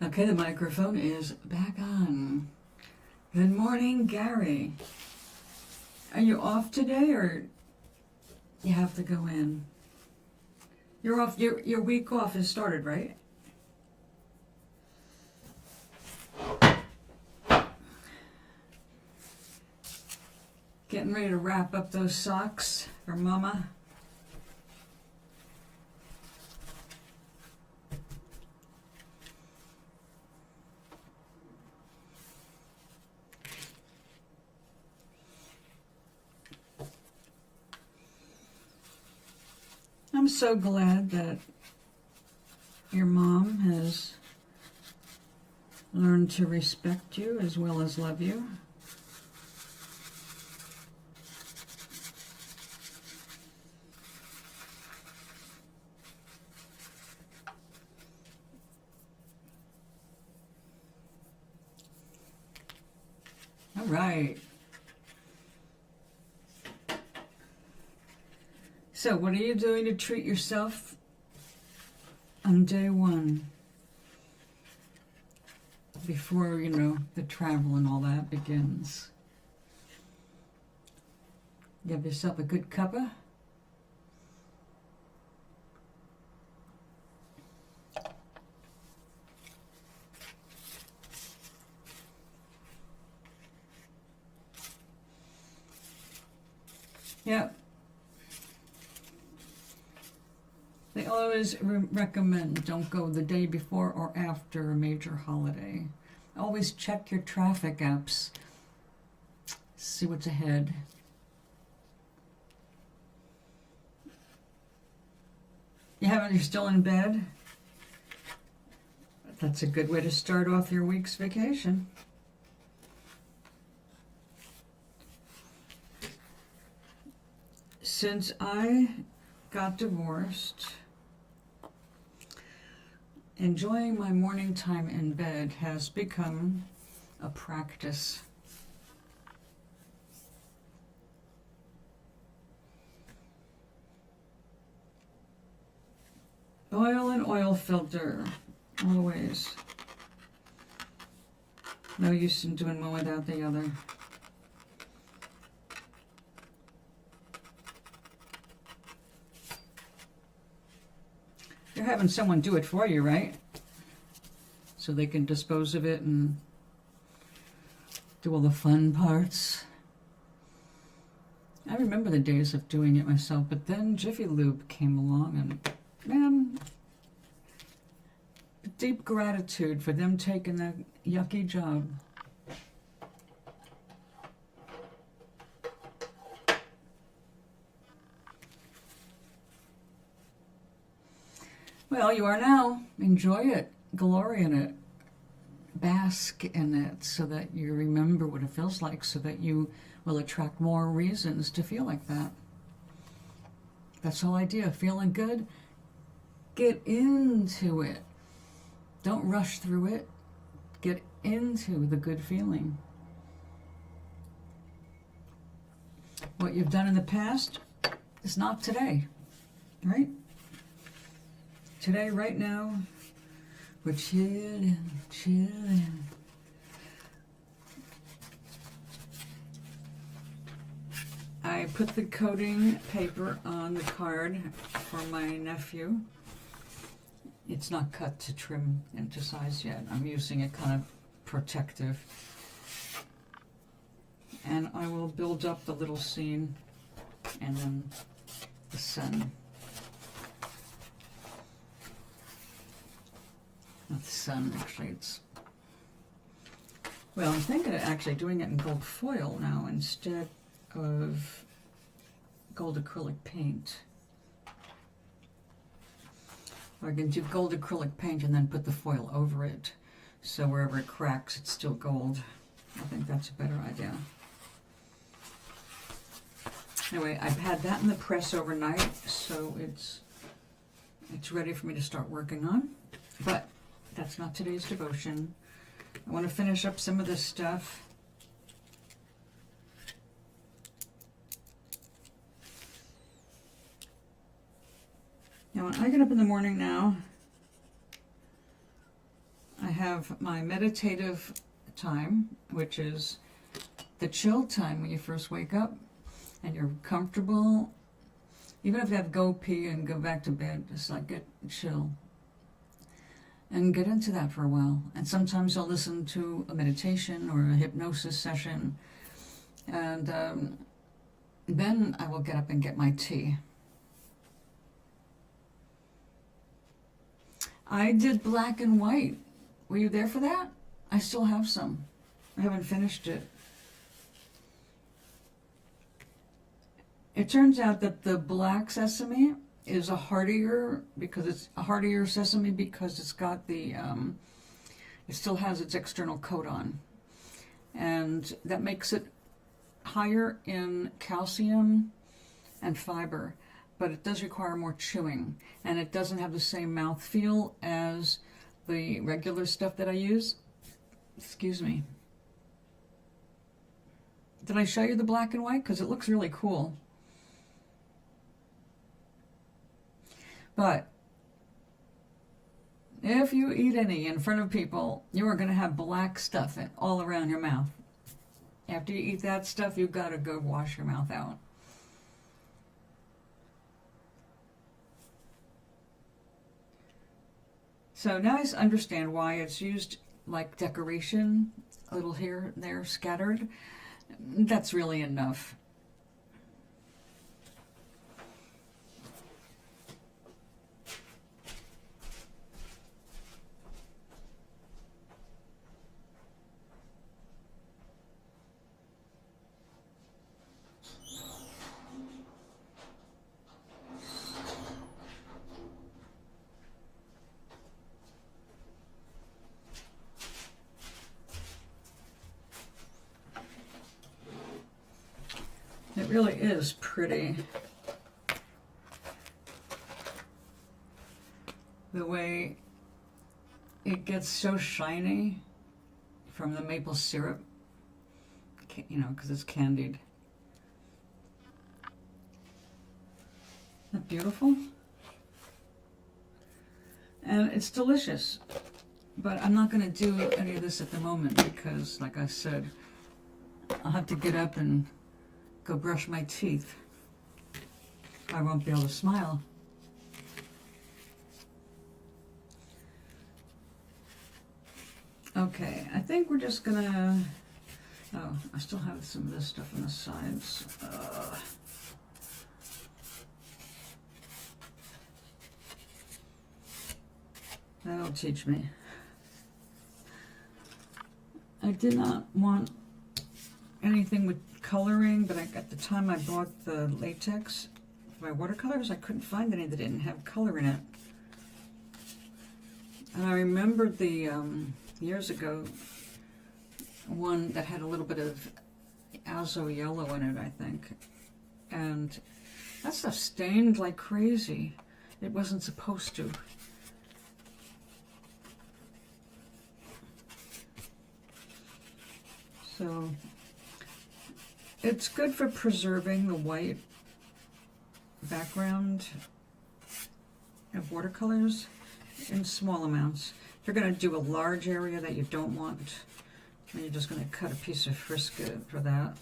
Okay, the microphone is back on. Good morning, Gary. Are you off today or you have to go in? You're off, your week off has started, right? Getting ready to wrap up those socks for Mama. I'm so glad that your mom has learned to respect you as well as love you. All right. So what are you doing to treat yourself on day one? Before, the travel and all that begins. You have yourself a good cuppa. Yep. They always recommend don't go the day before or after a major holiday. Always check your traffic apps. See what's ahead. You're still in bed? That's a good way to start off your week's vacation. Since I got divorced, enjoying my morning time in bed has become a practice. Oil and oil filter, always. No use in doing one without the other. You're having someone do it for you, right? So they can dispose of it and do all the fun parts. I remember the days of doing it myself, but then Jiffy Lube came along and, man, deep gratitude for them taking that yucky job. Well, you are now. Enjoy it. Glory in it. Bask in it so that you remember what it feels like, so that you will attract more reasons to feel like that. That's the whole idea. Feeling good? Get into it. Don't rush through it. Get into the good feeling. What you've done in the past is not today, right? Today, right now, we're chilling. I put the coating paper on the card for my nephew. It's not cut to trim into size yet. I'm using it kind of protective. And I will build up the little scene and then the sun. Not the sun, actually. Well, I'm thinking of actually doing it in gold foil now instead of gold acrylic paint. Or I can do gold acrylic paint and then put the foil over it, so wherever it cracks, it's still gold. I think that's a better idea. Anyway, I've had that in the press overnight, so it's ready for me to start working on. But that's not today's devotion. I want to finish up some of this stuff. Now, when I get up in the morning now, I have have my meditative time, which is the chill time when you first wake up and you're comfortable. Even if you have to go pee and go back to bed, just like get chill and get into that for a while. And sometimes I'll listen to a meditation or a hypnosis session, and then I will get up and get my tea. I did black and white. Were you there for that? I still have some. I haven't finished it. It turns out that the black sesame is a heartier, because it's a heartier sesame because it's got the, it still has its external coat on. And that makes it higher in calcium and fiber, but it does require more chewing, and it doesn't have the same mouth feel as the regular stuff that I use. Excuse me. Did I show you the black and white? Because it looks really cool. But if you eat any in front of people, you are going to have black stuff all around your mouth. After you eat that stuff, you've got to go wash your mouth out. So now I understand why it's used like decoration, a little here and there scattered. That's really enough. It really is pretty. The way it gets so shiny from the maple syrup, you know, because it's candied. Isn't that beautiful? And it's delicious. But I'm not going to do any of this at the moment because, like I said, I'll have to get up and go brush my teeth. I won't be able to smile. Okay, I think we're just gonna... Oh, I still have some of this stuff on the sides. That'll teach me. I did not want anything with coloring, but at the time I bought the latex for my watercolors, I couldn't find any that didn't have color in it. And I remembered the years ago one that had a little bit of azo yellow in it, I think, and that stuff stained like crazy. It wasn't supposed to. So it's good for preserving the white background of watercolors in small amounts. If you're going to do a large area that you don't want, then you're just going to cut a piece of Frisket for that.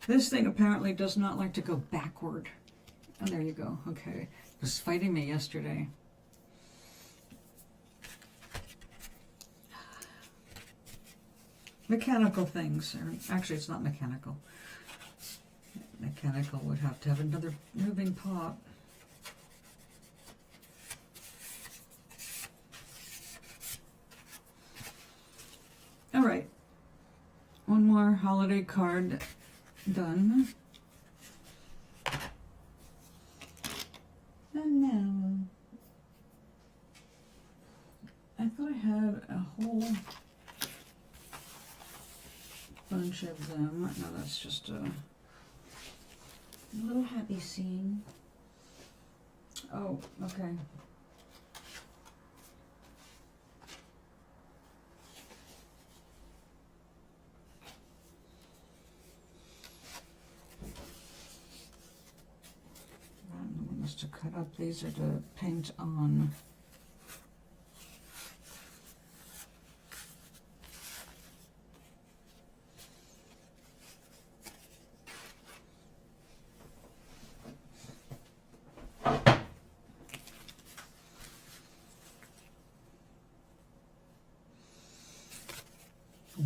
This thing apparently does not like to go backward. Oh, there you go. Okay. It was fighting me yesterday. Mechanical things. Actually, it's not mechanical. Mechanical would have to have another moving pot. All right. One more holiday card done. And now, I thought I had a whole bunch of them. No, that's just a little happy scene. Oh, okay. to cut up. These are to paint on.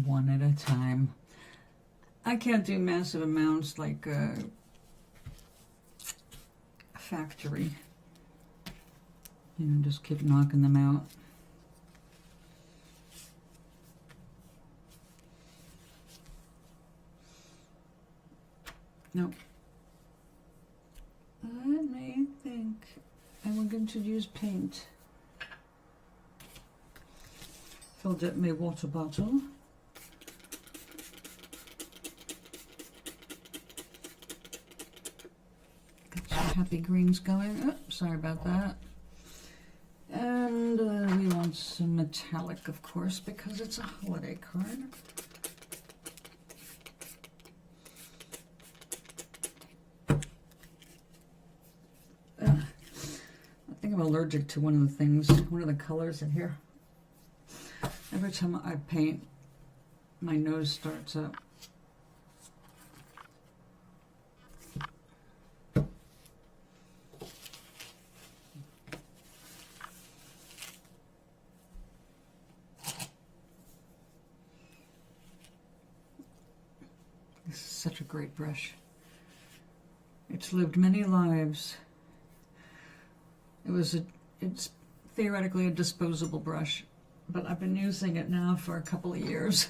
One at a time. I can't do massive amounts like a factory. You know, just keep knocking them out. Nope. I may think I will going to use paint. Filled up my water bottle. Happy greens going. Oh, sorry about that. And we want some metallic, of course, because it's a holiday card. I think I'm allergic to one of the things, one of the colors in here. Every time I paint, my nose starts up. This is such a great brush. It's lived many lives. It's theoretically a disposable brush, but I've been using it now for a couple of years.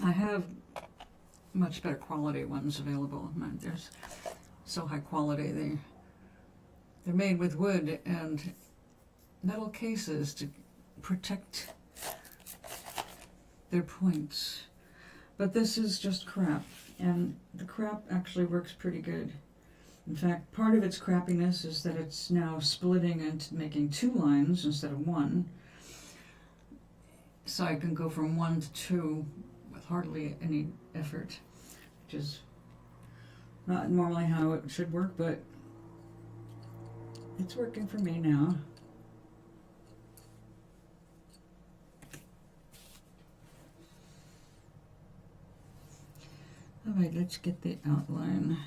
I have much better quality ones available. They're so high quality. They're made with wood and metal cases to protect their points. But this is just crap, and the crap actually works pretty good. In fact, part of its crappiness is that it's now splitting and making 2 lines instead of 1. So I can go from 1 to 2 with hardly any effort, which is not normally how it should work, but it's working for me now. All right, let's get the outline.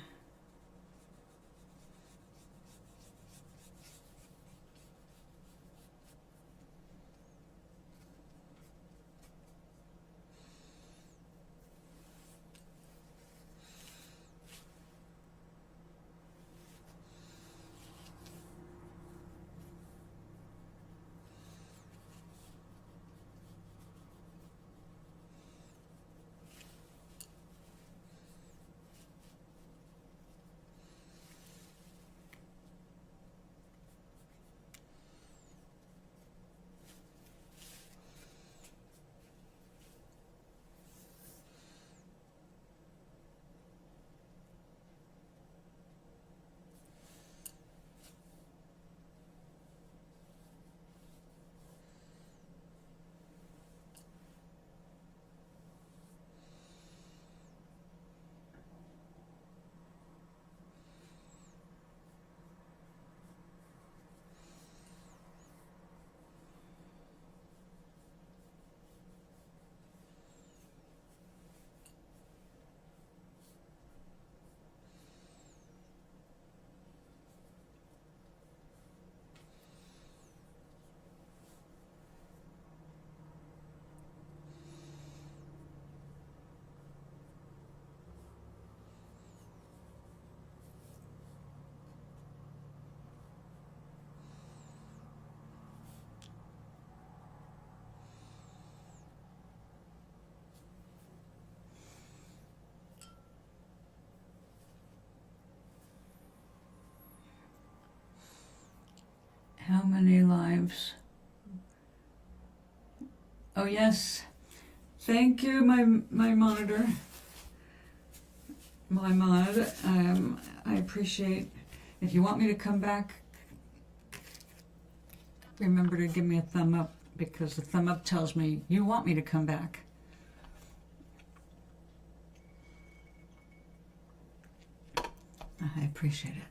How many lives? Oh yes, thank you, my monitor, my mod. I appreciate. If you want me to come back, remember to give me a thumb up, because the thumb up tells me you want me to come back. I appreciate it.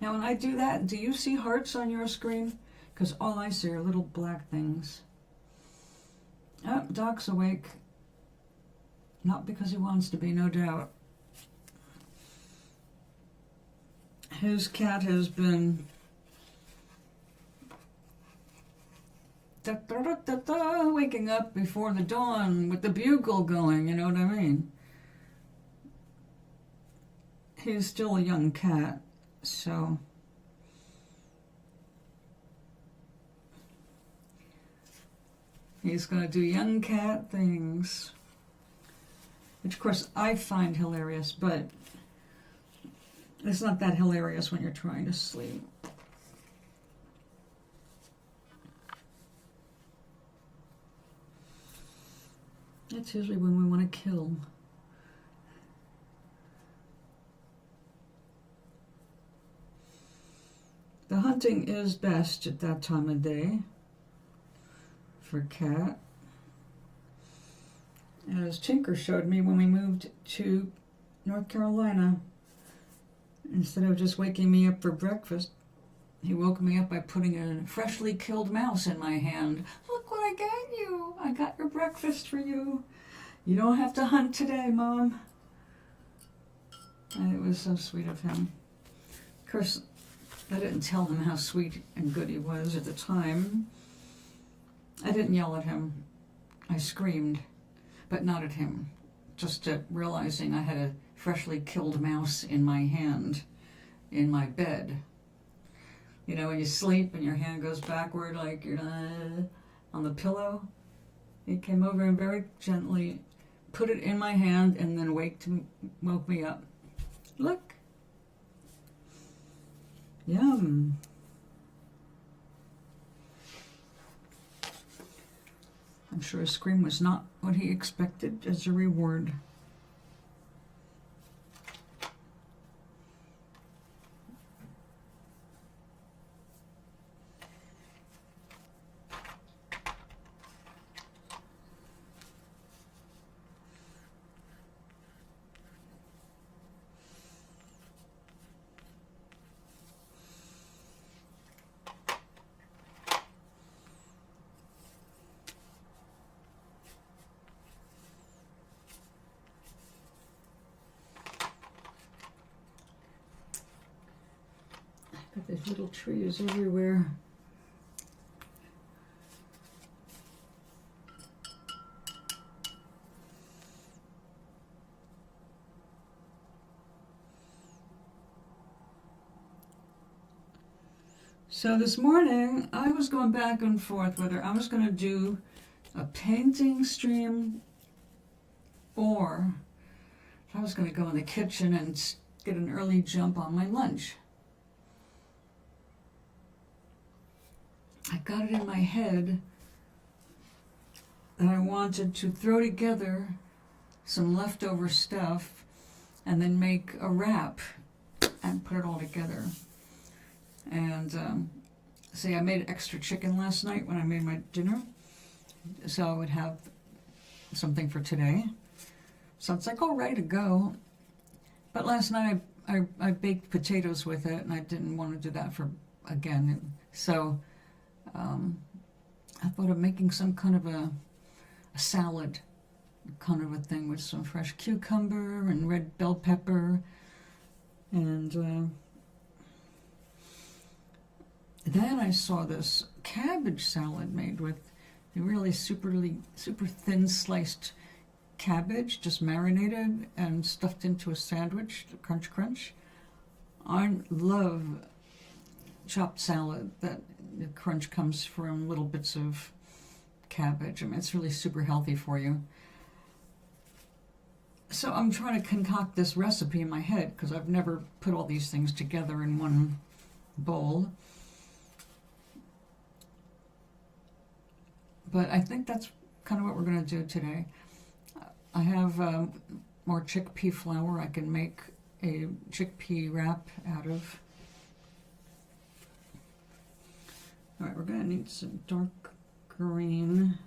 Now when I do that, do you see hearts on your screen? Because all I see are little black things. Oh, Doc's awake. Not because he wants to be, no doubt. His cat has been waking up before the dawn with the bugle going, you know what I mean? He's still a young cat, so he's going to do young cat things, which of course I find hilarious, but it's not that hilarious when you're trying to sleep. That's usually when we want to kill. The hunting is best at that time of day for cat. As Tinker showed me when we moved to North Carolina, instead of just waking me up for breakfast, he woke me up by putting a freshly killed mouse in my hand. Look what I got you. I got your breakfast for you. You don't have to hunt today, Mom. And it was so sweet of him. Of course, I didn't tell him how sweet and good he was at the time. I didn't yell at him. I screamed, but not at him. Just at realizing I had a freshly killed mouse in my hand in my bed. You know, when you sleep and your hand goes backward like you're on the pillow. He came over and very gently put it in my hand and then woke me up. Look. Yum. I'm sure a scream was not what he expected as a reward. Got these little trees everywhere. So this morning, I was going back and forth whether I was going to do a painting stream or if I was going to go in the kitchen and get an early jump on my lunch. I got it in my head that I wanted to throw together some leftover stuff and then make a wrap and put it all together. And see, I made extra chicken last night when I made my dinner, so I would have something for today. So it's like all ready to go. But last night I baked potatoes with it, and I didn't want to do that for again. So I thought of making some kind of a salad kind of a thing with some fresh cucumber and red bell pepper and then I saw this cabbage salad made with a really super thin sliced cabbage, just marinated and stuffed into a sandwich, crunch crunch. I love chopped salad that the crunch comes from little bits of cabbage. I mean, it's really super healthy for you. So I'm trying to concoct this recipe in my head because I've never put all these things together in one bowl. But I think that's kind of what we're going to do today. I have more chickpea flour I can make a chickpea wrap out of. All right, we're going to need some darker green.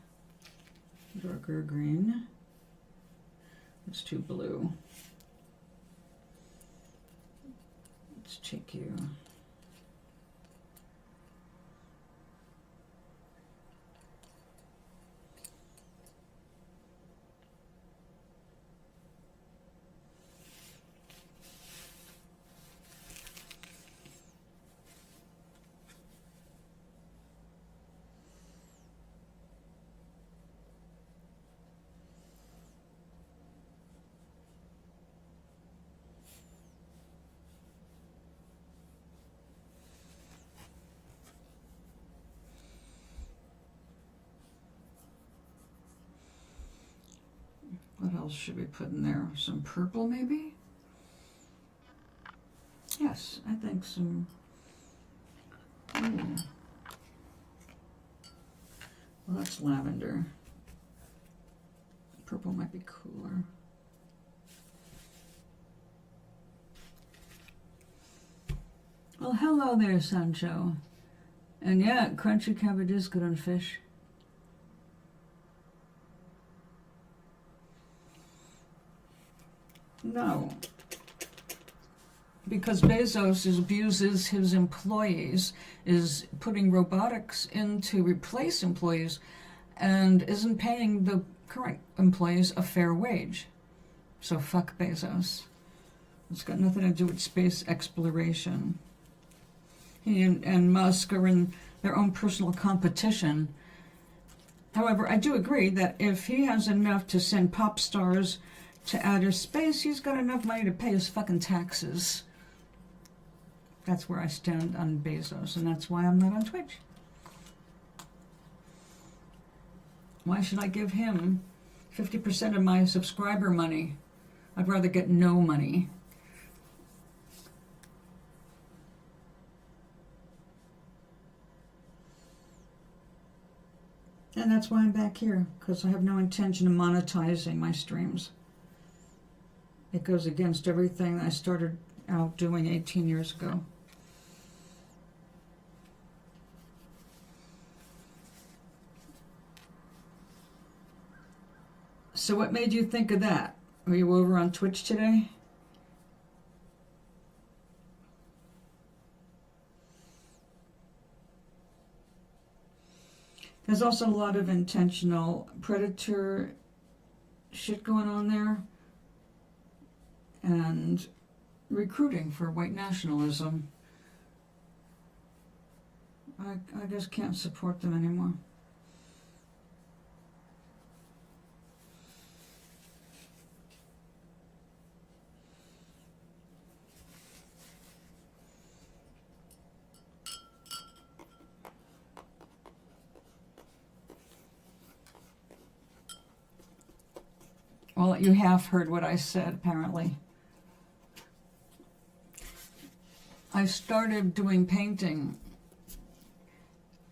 It's too blue. Let's check you. What else should we put in there? Some purple, maybe? Yes, I think some. Ooh. Well, that's lavender. Purple might be cooler. Well, hello there, Sancho. And yeah, crunchy cabbage is good on fish. No, because Bezos abuses his employees, is putting robotics in to replace employees, and isn't paying the current employees a fair wage. So fuck Bezos. It's got nothing to do with space exploration. He and Musk are in their own personal competition. However, I do agree that if he has enough to send pop stars to outer space, he's got enough money to pay his fucking taxes. That's where I stand on Bezos, and that's why I'm not on Twitch. Why should I give him 50% of my subscriber money? I'd rather get no money. And that's why I'm back here, because I have no intention of monetizing my streams. It goes against everything I started out doing 18 years ago. So what made you think of that? Were you over on Twitch today? There's also a lot of intentional predator shit going on there. And recruiting for white nationalism. I just can't support them anymore. Well, you have heard what I said, apparently. I started doing painting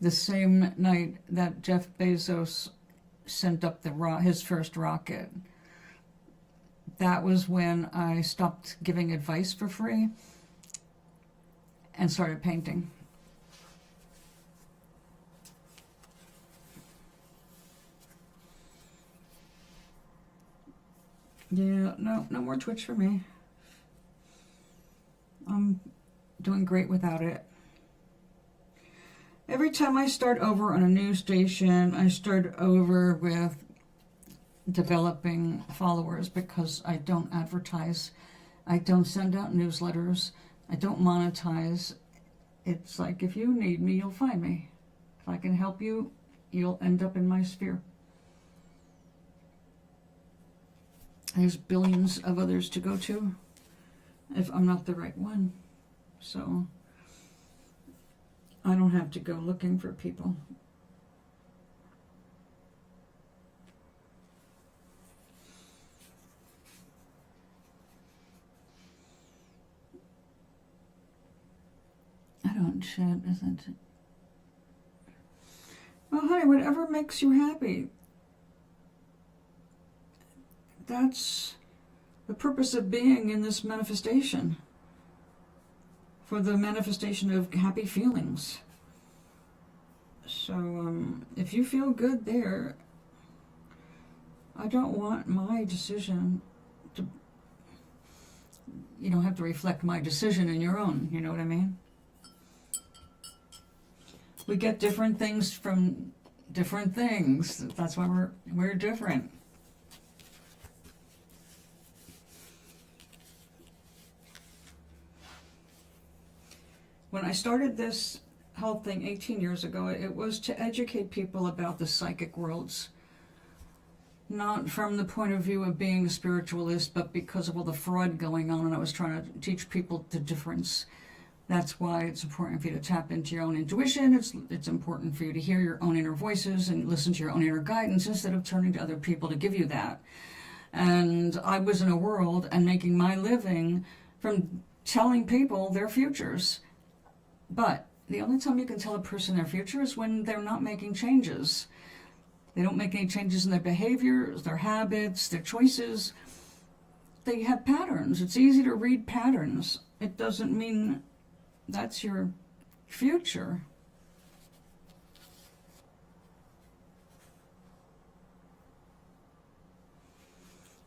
the same night that Jeff Bezos sent up his first rocket. That was when I stopped giving advice for free and started painting. Yeah, no more Twitch for me. I'm doing great without it. Every time I start over on a new station, I start over with developing followers because I don't advertise. I don't send out newsletters. I don't monetize. It's like, if you need me, you'll find me. If I can help you, you'll end up in my sphere. There's billions of others to go to if I'm not the right one. So I don't have to go looking for people. I don't chat, isn't it? Well, honey, whatever makes you happy. That's the purpose of being in this manifestation. For the manifestation of happy feelings. So if you feel good there, I don't want my decision you don't have to reflect my decision in your own, you know what I mean? We get different things from different things. That's why we're different. When I started this health thing 18 years ago, it was to educate people about the psychic worlds. Not from the point of view of being a spiritualist, but because of all the fraud going on, and I was trying to teach people the difference. That's why it's important for you to tap into your own intuition. It's important for you to hear your own inner voices and listen to your own inner guidance instead of turning to other people to give you that. And I was in a world and making my living from telling people their futures. But the only time you can tell a person their future is when they're not making changes. They don't make any changes in their behaviors, their habits, their choices. They have patterns. It's easy to read patterns. It doesn't mean that's your future.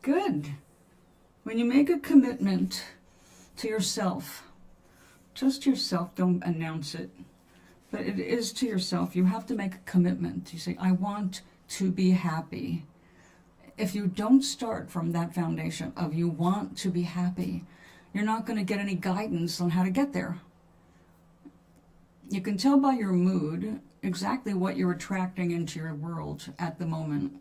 Good. When you make a commitment to yourself, just yourself, don't announce it, but it is to yourself. You have to make a commitment. You say, I want to be happy. If you don't start from that foundation of you want to be happy, you're not going to get any guidance on how to get there. You can tell by your mood exactly what you're attracting into your world at the moment.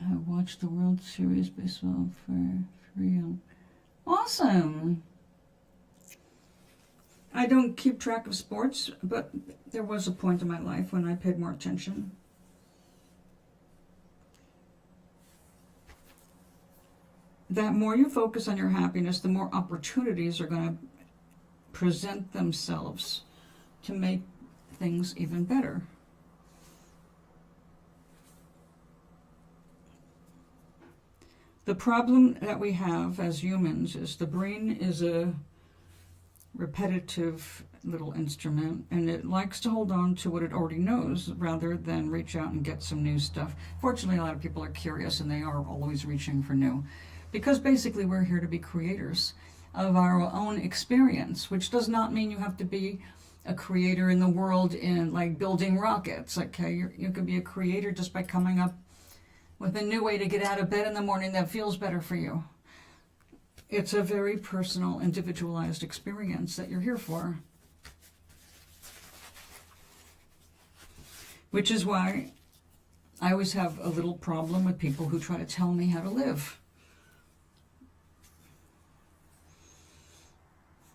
I watched the World Series baseball for real. Awesome. I don't keep track of sports, but there was a point in my life when I paid more attention. That more you focus on your happiness, the more opportunities are going to present themselves to make things even better. The problem that we have as humans is the brain is a repetitive little instrument, and it likes to hold on to what it already knows rather than reach out and get some new stuff. Fortunately, a lot of people are curious, and they are always reaching for new. Because basically we're here to be creators of our own experience, which does not mean you have to be a creator in the world in like building rockets. Okay, you can be a creator just by coming up with a new way to get out of bed in the morning that feels better for you. It's a very personal, individualized experience that you're here for. Which is why I always have a little problem with people who try to tell me how to live.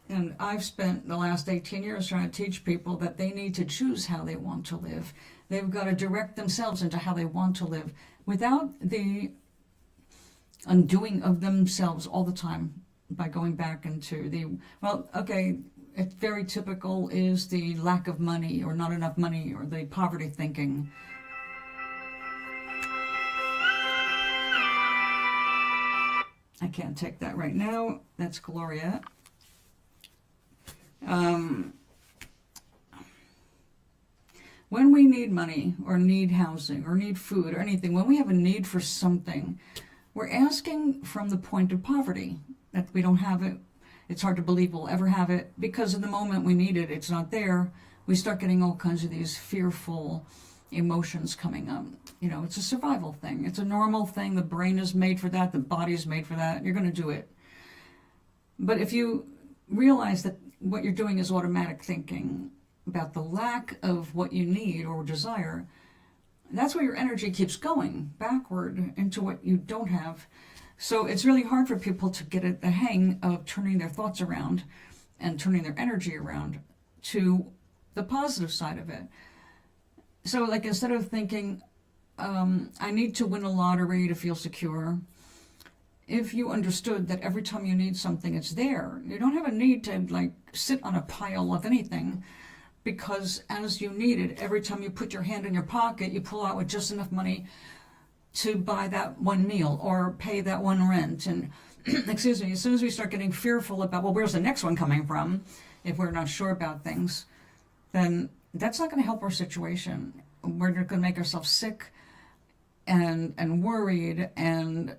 And I've spent the last 18 years trying to teach people that they need to choose how they want to live. They've got to direct themselves into how they want to live without the undoing of themselves all the time by going back into the, well, okay, it's very typical is the lack of money or not enough money or the poverty thinking. I can't take that right now. That's Gloria. When we need money or need housing or need food or anything, when we have a need for something, we're asking from the point of poverty, that we don't have it. It's hard to believe we'll ever have it because in the moment we need it, it's not there. We start getting all kinds of these fearful emotions coming up. You know, it's a survival thing. It's a normal thing. The brain is made for that. The body is made for that. You're going to do it. But if you realize that what you're doing is automatic thinking about the lack of what you need or desire, that's where your energy keeps going backward into what you don't have. So it's really hard for people to get at the hang of turning their thoughts around and turning their energy around to the positive side of it. So like instead of thinking, I need to win a lottery to feel secure, if you understood that every time you need something, it's there. You don't have a need to like sit on a pile of anything, because as you need it, every time you put your hand in your pocket, you pull out with just enough money to buy that one meal or pay that one rent. And excuse me, as soon as we start getting fearful about, well, where's the next one coming from, if we're not sure about things, then that's not going to help our situation. We're going to make ourselves sick. and worried, and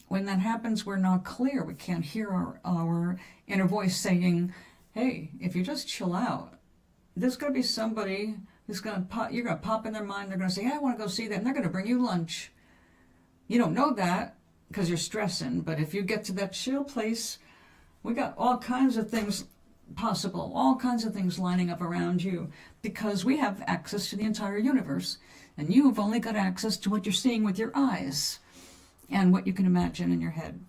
when that happens, we're not clear. We can't hear our inner voice saying, hey, if you just chill out, there's going to be somebody who's going to pop, you're going to pop in their mind. They're going to say, hey, I want to go see that. And they're going to bring you lunch. You don't know that because you're stressing. But if you get to that chill place, we got all kinds of things possible, all kinds of things lining up around you, because we have access to the entire universe. And you've only got access to what you're seeing with your eyes and what you can imagine in your head.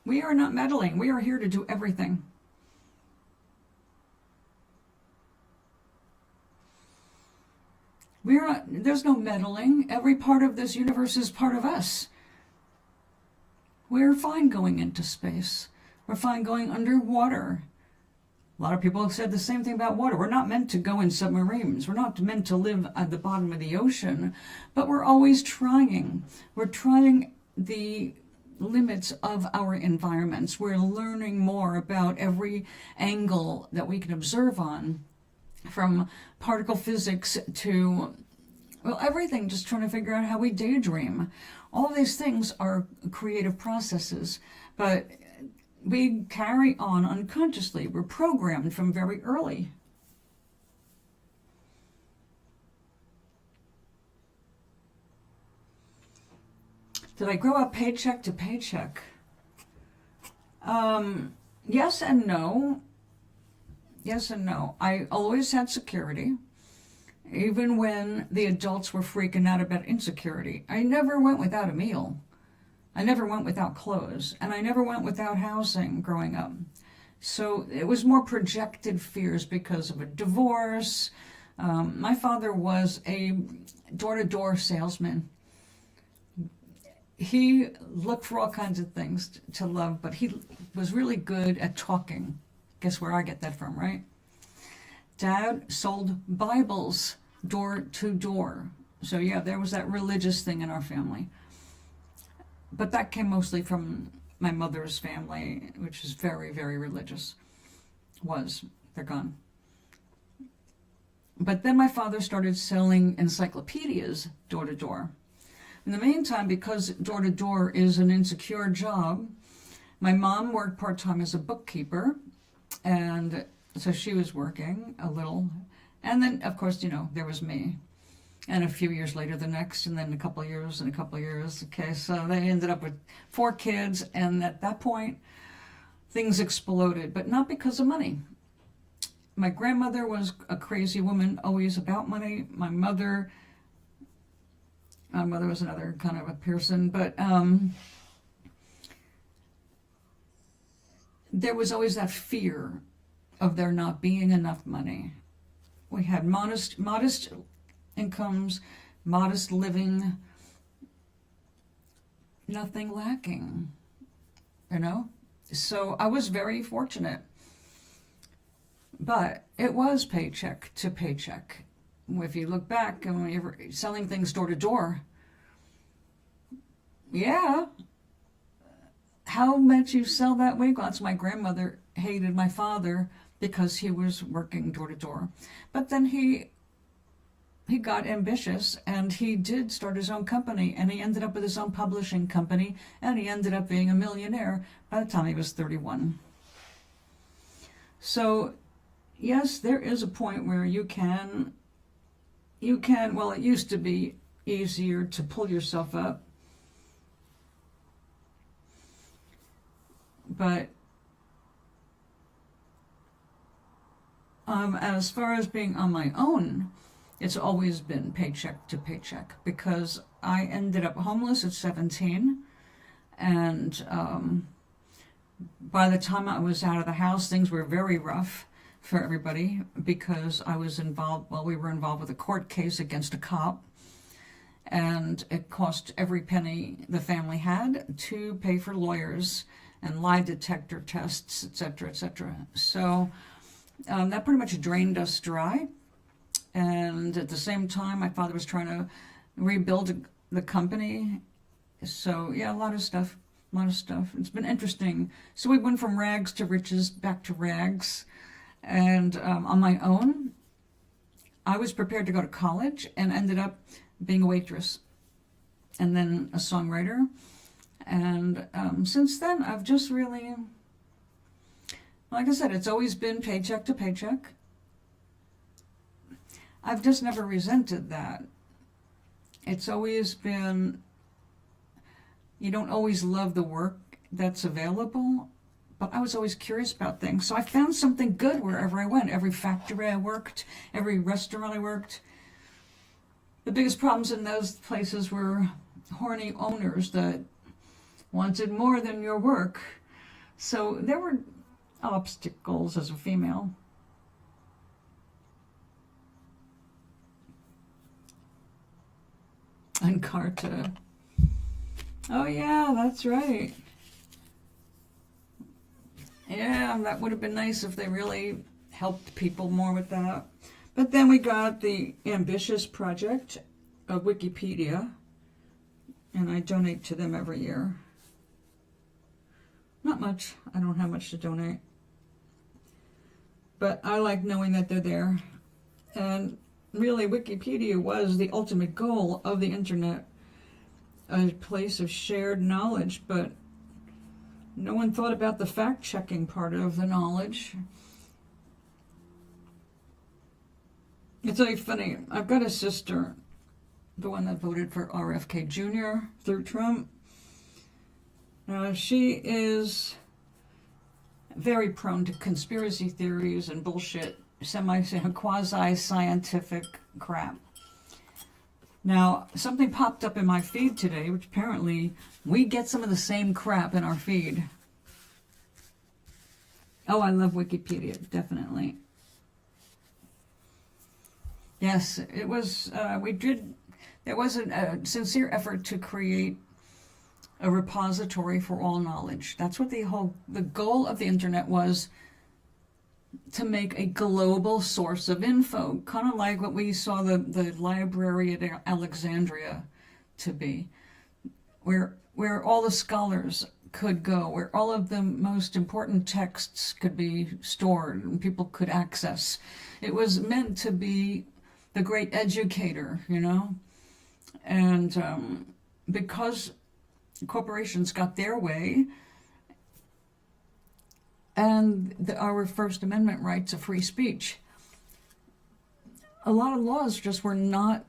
We are not meddling. We are here to do everything. There's no meddling. Every part of this universe is part of us. We're fine going into space. We're fine going underwater. A lot of people have said the same thing about water. We're not meant to go in submarines. We're not meant to live at the bottom of the ocean, but we're always trying. We're trying the limits of our environments. We're learning more about every angle that we can observe on, from particle physics to, well, everything, just trying to figure out how we daydream. All these things are creative processes, but we carry on unconsciously. We're programmed from very early. Did I grow up paycheck to paycheck? Yes and no. Yes and no. I always had security, even when the adults were freaking out about insecurity. I never went without a meal. I never went without clothes, and I never went without housing growing up. So it was more projected fears because of a divorce. My father was a door-to-door salesman. He looked for all kinds of things to love, but he was really good at talking. Guess where I get that from, right? Dad sold Bibles door to door. So yeah, there was that religious thing in our family. But that came mostly from my mother's family, which is very, very religious. They're gone. But then my father started selling encyclopedias door to door. In the meantime, because door to door is an insecure job, my mom worked part-time as a bookkeeper, and so she was working a little. And then, of course, there was me. And a few years later, the next, and then a couple of years, and a couple of years. Okay, so they ended up with 4 kids, and at that point, things exploded, but not because of money. My grandmother was a crazy woman, always about money. My mother was another kind of a person, but there was always that fear of there not being enough money. We had modest incomes, modest living, nothing lacking, So I was very fortunate. But it was paycheck to paycheck. If you look back and when you were selling things door to door, yeah. How much you sell that week? Well, that's my grandmother hated my father because he was working door to door. But then he got ambitious, and he did start his own company, and he ended up with his own publishing company, and he ended up being a millionaire by the time he was 31. So, yes, there is a point where you can, well, it used to be easier to pull yourself up, but as far as being on my own, it's always been paycheck to paycheck, because I ended up homeless at 17, and by the time I was out of the house, things were very rough for everybody, because we were involved with a court case against a cop, and it cost every penny the family had to pay for lawyers and lie detector tests, etc., etc. So that pretty much drained us dry. And at the same time, my father was trying to rebuild the company. So yeah, a lot of stuff. It's been interesting. So we went from rags to riches, back to rags. And on my own, I was prepared to go to college and ended up being a waitress and then a songwriter. And since then, I've just really, like I said, it's always been paycheck to paycheck. I've just never resented that. It's always been, you don't always love the work that's available, but I was always curious about things. So I found something good wherever I went. Every factory I worked, every restaurant I worked. The biggest problems in those places were horny owners that wanted more than your work. So there were obstacles as a female. And Carta. Oh yeah, that's right. Yeah, that would have been nice if they really helped people more with that. But then we got the ambitious project of Wikipedia, and I donate to them every year. Not much. I don't have much to donate. But I like knowing that they're there. And really, Wikipedia was the ultimate goal of the internet, a place of shared knowledge, but no one thought about the fact-checking part of the knowledge. It's really funny. I've got a sister, the one that voted for RFK Jr. through Trump. She is very prone to conspiracy theories and bullshit, quasi-scientific crap. Now, something popped up in my feed today, which apparently we get some of the same crap in our feed. Oh, I love Wikipedia, definitely. Yes, it was, there was a sincere effort to create a repository for all knowledge. That's what the goal of the internet was, to make a global source of info, kind of like what we saw the library at Alexandria to be, where all the scholars could go, where all of the most important texts could be stored and people could access. It was meant to be the great educator, you know? And because corporations got their way, and our First Amendment rights of free speech, a lot of laws just were not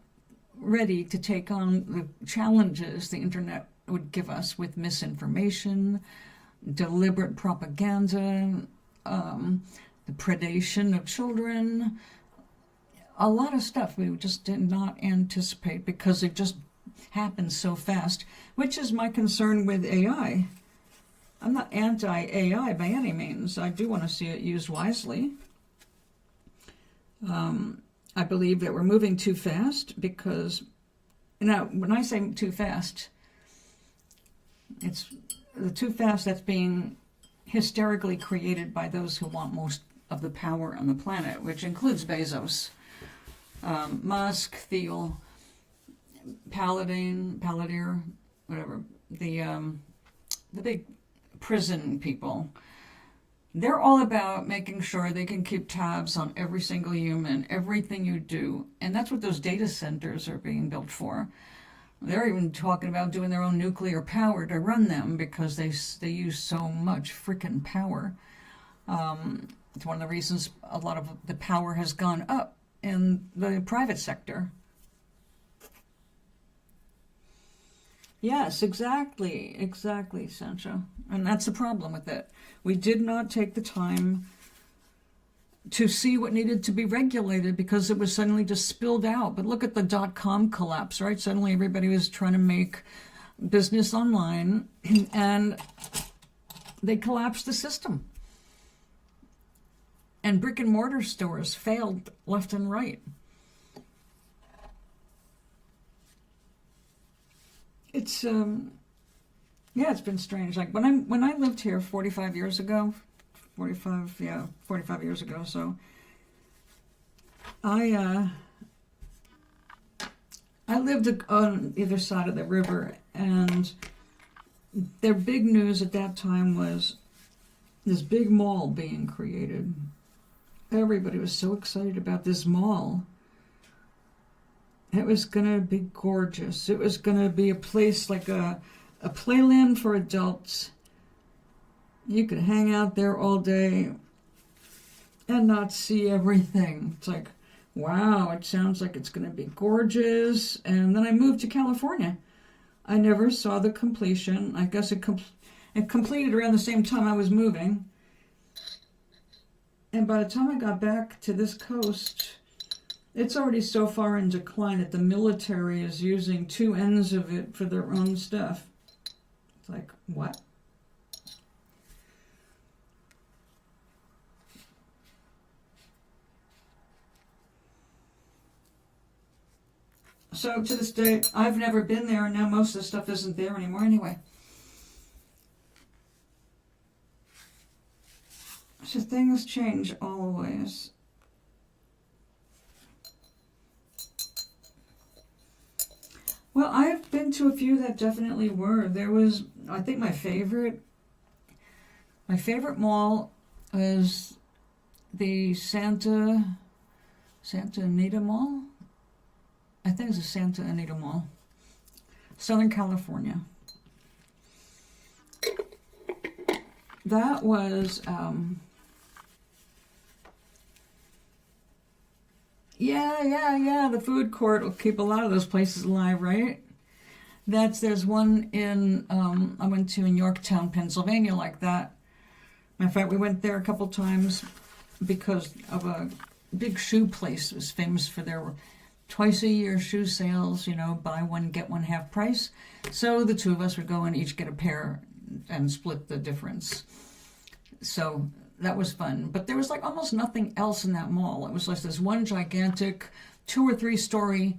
ready to take on the challenges the internet would give us with misinformation, deliberate propaganda, the predation of children, a lot of stuff we just did not anticipate because it just happened so fast, which is my concern with AI. I'm not anti-AI by any means. I do want to see it used wisely. I believe that we're moving too fast because, now, when I say too fast, it's the too fast that's being hysterically created by those who want most of the power on the planet, which includes Bezos, Musk, Thiel, Palantir, whatever, the big prison people. They're all about making sure they can keep tabs on every single human, everything you do. And that's what those data centers are being built for. They're even talking about doing their own nuclear power to run them because they use so much freaking power. It's one of the reasons a lot of the power has gone up in the private sector. Yes, exactly, Sancha. And that's the problem with it. We did not take the time to see what needed to be regulated because it was suddenly just spilled out. But look at the .com collapse, right? Suddenly everybody was trying to make business online and they collapsed the system. And brick and mortar stores failed left and right. It's it's been strange. Like when I lived here 45 years ago, 45 years ago. So I lived on either side of the river, and their big news at that time was this big mall being created. Everybody was so excited about this mall. It was going to be gorgeous. It was going to be a place like a playland for adults. You could hang out there all day and not see everything. It's like, wow, it sounds like it's going to be gorgeous. And then I moved to California. I never saw the completion. I guess it completed around the same time I was moving. And by the time I got back to this coast, it's already so far in decline that the military is using two ends of it for their own stuff. It's like, what? So to this day, I've never been there, and now most of the stuff isn't there anymore anyway. So things change always. Well, I've been to a few that definitely were. There was, I think my favorite mall was the Santa Anita Mall. I think it's the Santa Anita Mall, Southern California. That was, yeah, the food court will keep a lot of those places alive, right? There's one in, I went to in Yorktown, Pennsylvania like that. Matter of fact, we went there a couple times because of a big shoe place that was famous for their twice a year shoe sales, buy one, get one half price. So the two of us would go and each get a pair and split the difference. So that was fun. But there was like almost nothing else in that mall. It was like this one gigantic 2 or 3 story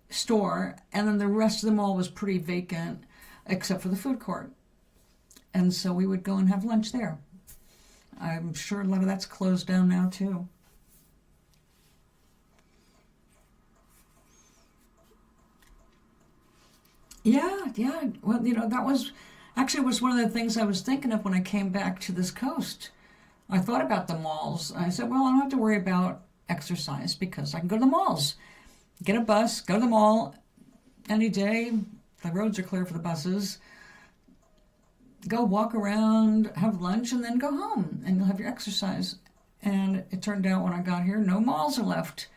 store, and then the rest of the mall was pretty vacant except for the food court. And so we would go and have lunch there. I'm sure a lot of that's closed down now too. Yeah. Well, that was one of the things I was thinking of when I came back to this coast. I thought about the malls. I said, well, I don't have to worry about exercise because I can go to the malls. Get a bus, go to the mall any day. The roads are clear for the buses. Go walk around, have lunch, and then go home, and you'll have your exercise. And it turned out when I got here, no malls are left.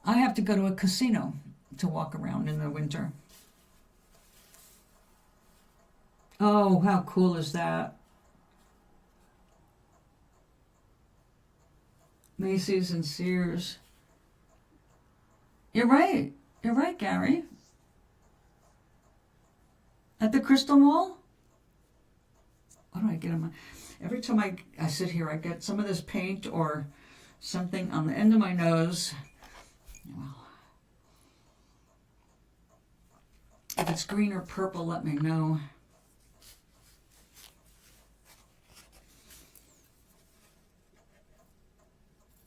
I have to go to a casino to walk around in the winter. Oh, how cool is that? Macy's and Sears. You're right, Gary. At the Crystal Mall? What do I get on my... Every time I sit here, I get some of this paint or something on the end of my nose. Well, if it's green or purple, let me know.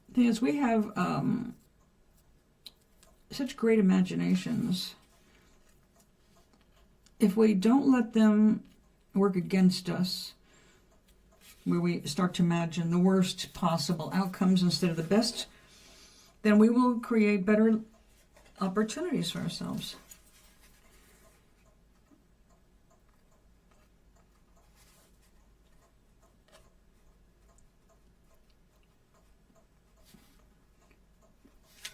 The thing is, we have such great imaginations. If we don't let them work against us, where we start to imagine the worst possible outcomes instead of the best, then we will create better opportunities for ourselves.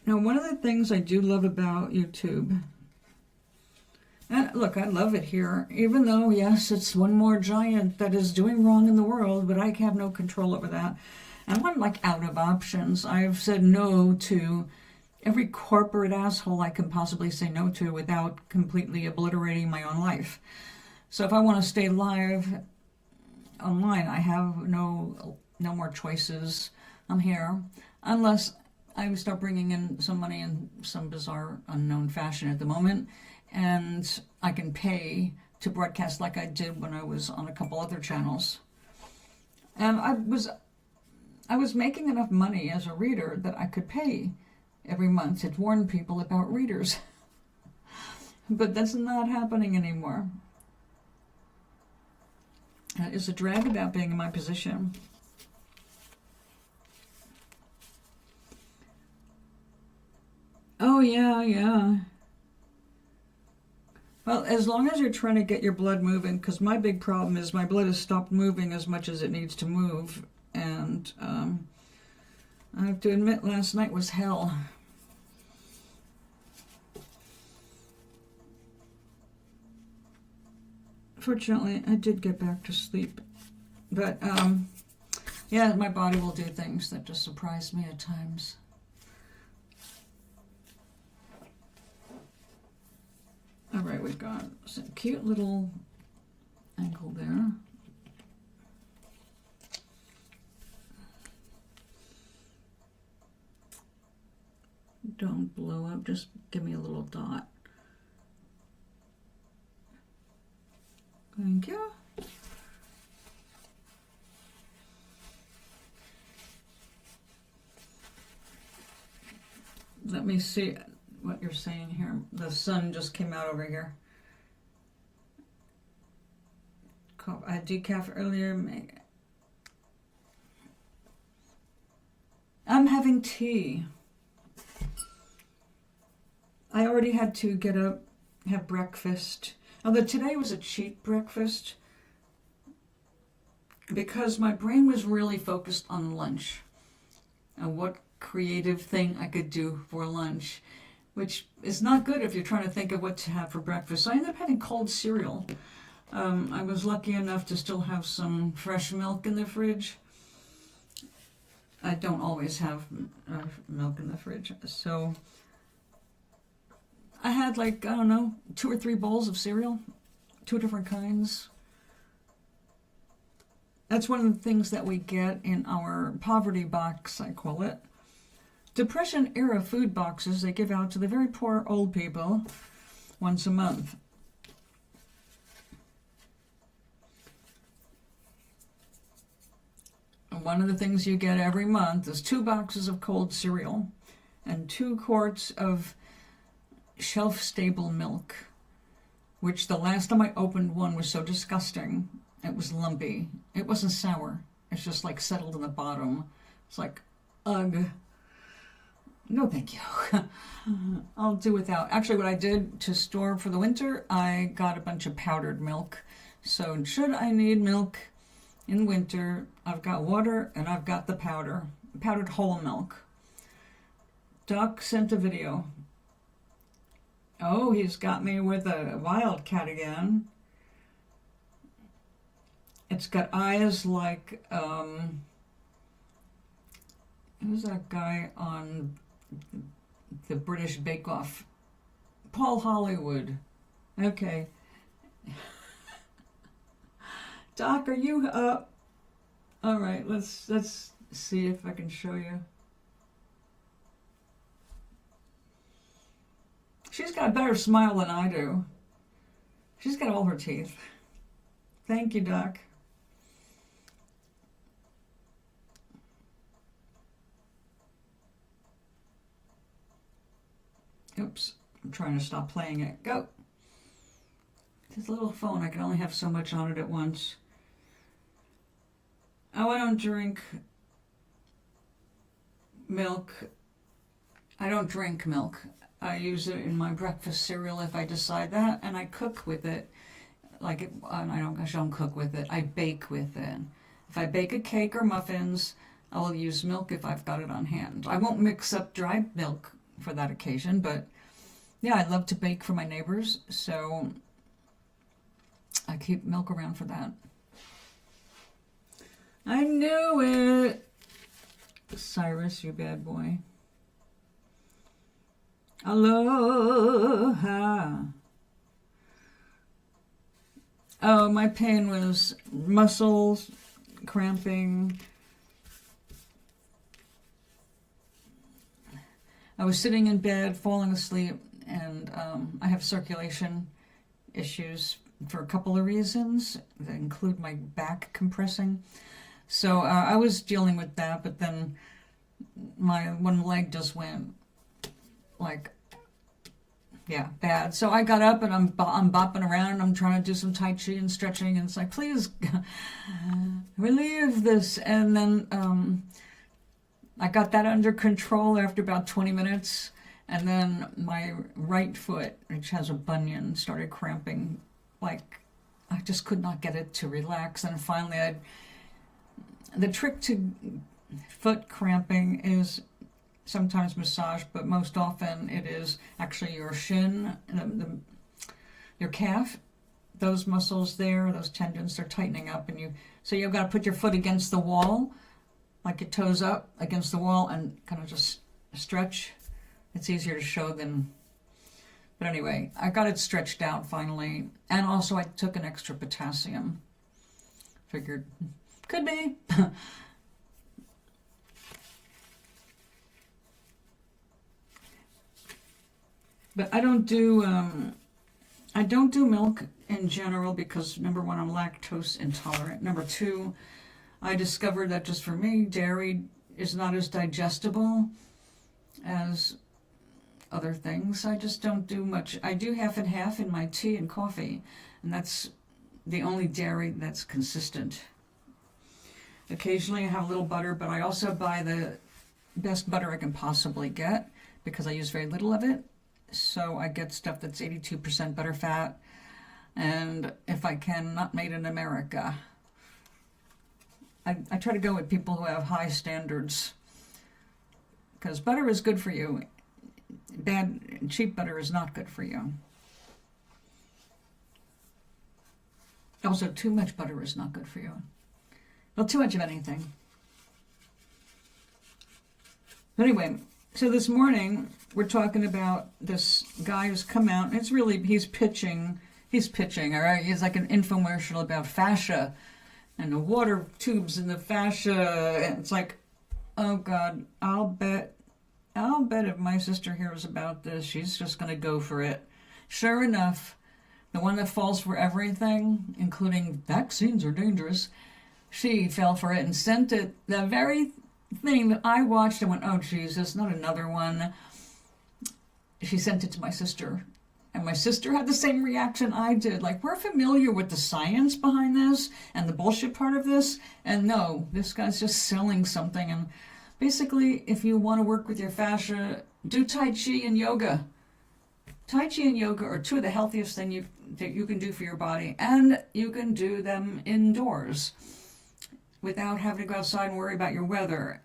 Now, one of the things I do love about YouTube, and look, I love it here, even though, yes, it's one more giant that is doing wrong in the world, but I have no control over that. And I'm like out of options. I've said no to every corporate asshole I can possibly say no to without completely obliterating my own life. So if I want to stay live online, I have no more choices. I'm here, unless I start bringing in some money in some bizarre, unknown fashion at the moment, and I can pay to broadcast like I did when I was on a couple other channels. And I was making enough money as a reader that I could pay every month to warn people about readers. But that's not happening anymore. It's a drag about being in my position. Oh, yeah, yeah. Well, as long as you're trying to get your blood moving, because my big problem is my blood has stopped moving as much as it needs to move. And I have to admit, last night was hell. Fortunately, I did get back to sleep. But, yeah, my body will do things that just surprise me at times. All right, we've got some cute little ankle there. Don't blow up, just give me a little dot. Thank you. Let me see what you're saying here. The sun just came out over here. I had decaf earlier. I'm having tea. I already had to get up, have breakfast. Although today was a cheap breakfast because my brain was really focused on lunch and what creative thing I could do for lunch, which is not good if you're trying to think of what to have for breakfast. So I ended up having cold cereal. I was lucky enough to still have some fresh milk in the fridge. I don't always have milk in the fridge, so I had like, I don't know, 2 or 3 bowls of cereal, 2 different kinds. That's one of the things that we get in our poverty box, I call it. Depression era food boxes they give out to the very poor old people once a month. And one of the things you get every month is 2 boxes of cold cereal and 2 quarts of shelf-stable milk, which the last time I opened one was so disgusting. It was lumpy. It wasn't sour. It's just like settled in the bottom. It's like, ugh. No, thank you. I'll do without. Actually, what I did to store for the winter, I got a bunch of powdered milk. So should I need milk in winter, I've got water and I've got the powdered whole milk. Doc sent a video. Oh, he's got me with a wildcat again. It's got eyes like, who's that guy on the British Bake Off? Paul Hollywood. Okay. Doc, are you up? All right, let's see if I can show you. She's got a better smile than I do. She's got all her teeth. Thank you, Doc. Oops, I'm trying to stop playing it. Go. This little phone, I can only have so much on it at once. Oh, I don't drink milk. I don't drink milk. I use it in my breakfast cereal if I decide that, and I cook with it. Like, I don't cook with it. I bake with it. If I bake a cake or muffins, I will use milk if I've got it on hand. I won't mix up dry milk for that occasion, but yeah, I love to bake for my neighbors, so I keep milk around for that. I knew it! Cyrus, you bad boy. Aloha. Oh, my pain was muscles, cramping. I was sitting in bed, falling asleep, and I have circulation issues for a couple of reasons that include my back compressing. So I was dealing with that, but then my one leg just went like, yeah, bad. So I got up and I'm bopping around. I'm trying to do some Tai Chi and stretching, and it's like, please relieve this. And then I got that under control after about 20 minutes. And then my right foot, which has a bunion, started cramping. Like, I just could not get it to relax. And finally, the trick to foot cramping is sometimes massage, but most often it is actually your shin, your calf. Those muscles there, those tendons, are tightening up, and so you've got to put your foot against the wall, like your toes up against the wall, and kind of just stretch. It's easier to show than, but anyway, I got it stretched out finally, and also I took an extra potassium. Figured, could be. But I don't do milk in general because, number one, I'm lactose intolerant. Number two, I discovered that just for me, dairy is not as digestible as other things. I just don't do much. I do half and half in my tea and coffee, and that's the only dairy that's consistent. Occasionally I have a little butter, but I also buy the best butter I can possibly get because I use very little of it. So I get stuff that's 82% butter fat, and if I can, not made in America. I try to go with people who have high standards, because butter is good for you. Bad, cheap butter is not good for you. Also, too much butter is not good for you. Well, too much of anything. But anyway, so this morning we're talking about this guy who's come out, and it's really, he's pitching, all right? He's like an infomercial about fascia and the water tubes in the fascia. And it's like, oh God, I'll bet if my sister hears about this, she's just going to go for it. Sure enough, the one that falls for everything, including vaccines are dangerous, she fell for it and sent it, the very thing that I watched and went, oh Jesus, not another one. She sent it to my sister, and my sister had the same reaction I did. Like, we're familiar with the science behind this and the bullshit part of this, and no, this guy's just selling something. And basically, if you want to work with your fascia, do Tai Chi and yoga. Tai Chi and yoga are two of the healthiest things that you can do for your body, and you can do them indoors without having to go outside and worry about your weather.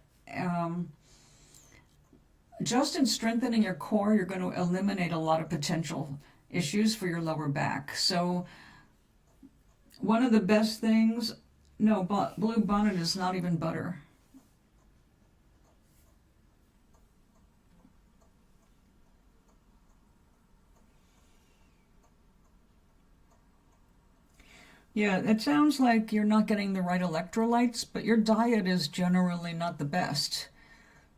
Just in strengthening your core, you're going to eliminate a lot of potential issues for your lower back. So one of the best things, no, Blue Bonnet is not even butter. Yeah, it sounds like you're not getting the right electrolytes, but your diet is generally not the best.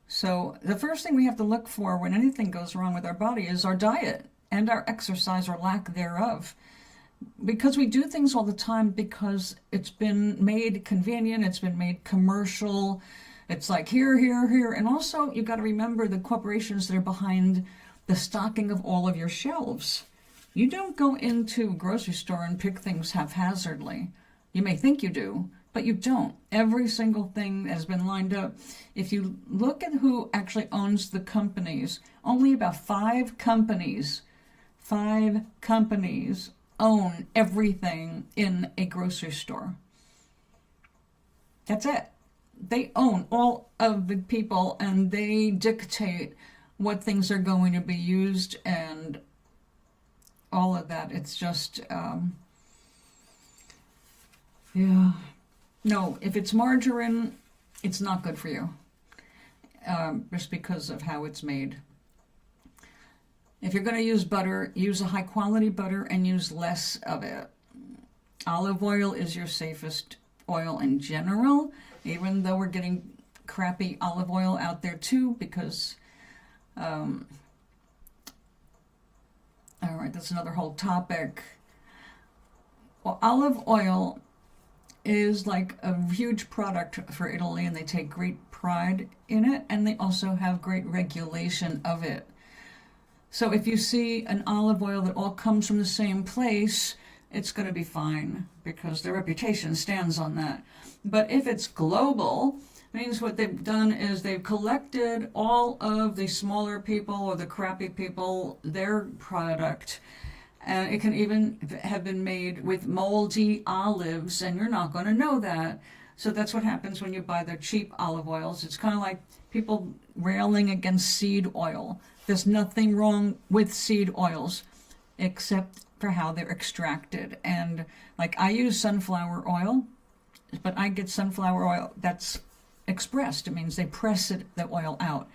So the first thing we have to look for when anything goes wrong with our body is our diet and our exercise or lack thereof. Because we do things all the time because it's been made convenient, it's been made commercial. It's like here, here, here. And also you got to remember the corporations that are behind the stocking of all of your shelves. You don't go into a grocery store and pick things haphazardly. You may think you do, but you don't. Every single thing has been lined up. If you look at who actually owns the companies, only about 5 companies own everything in a grocery store. That's it. They own all of the people, and they dictate what things are going to be used and all of that. It's just, yeah. No, if it's margarine, it's not good for you, just because of how it's made. If you're going to use butter, use a high quality butter and use less of it. Olive oil is your safest oil in general, even though we're getting crappy olive oil out there too, because, all right, that's another whole topic. Well, olive oil is like a huge product for Italy, and they take great pride in it, and they also have great regulation of it. So if you see an olive oil that all comes from the same place, it's going to be fine because their reputation stands on that. But if it's global, means what they've done is they've collected all of the smaller people or the crappy people, their product, and it can even have been made with moldy olives, and you're not going to know that. So that's what happens when you buy the cheap olive oils. It's kind of like people railing against seed oil. There's nothing wrong with seed oils except for how they're extracted. And like I use sunflower oil, but I get sunflower oil that's expressed. It means they press the oil out.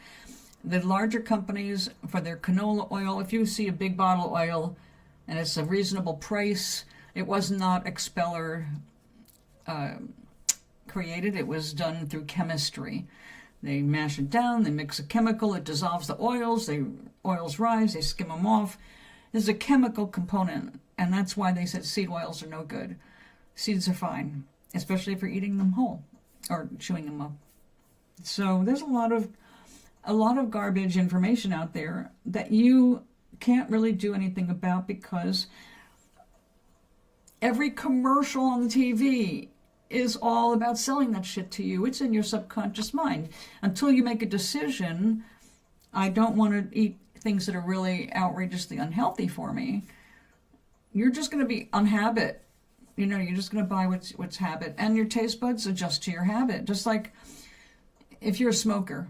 The larger companies, for their canola oil, if you see a big bottle of oil and it's a reasonable price, it was not expeller created. It was done through chemistry. They mash it down, they mix a chemical, it dissolves the oils, the oils rise, they skim them off. There's a chemical component, and that's why they said seed oils are no good. Seeds are fine, especially if you're eating them whole or chewing them up. So there's a lot of garbage information out there that you can't really do anything about because every commercial on the TV is all about selling that shit to you. It's in your subconscious mind. Until you make a decision, I don't want to eat things that are really outrageously unhealthy for me, you're just going to be on habit. You know, you're just going to buy what's habit, and your taste buds adjust to your habit. Just like if you're a smoker,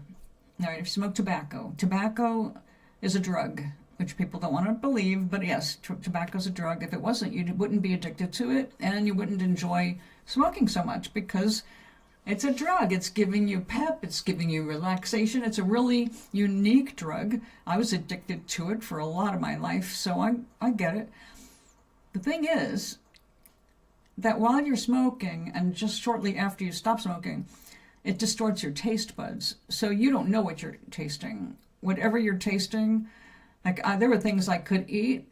all right, if you smoke tobacco is a drug, which people don't want to believe, but yes, tobacco is a drug. If it wasn't, you wouldn't be addicted to it, and you wouldn't enjoy smoking so much because it's a drug. It's giving you pep. It's giving you relaxation. It's a really unique drug. I was addicted to it for a lot of my life, so I get it. The thing is that while you're smoking and just shortly after you stop smoking, it distorts your taste buds. So you don't know what you're tasting. Whatever you're tasting, like there were things I could eat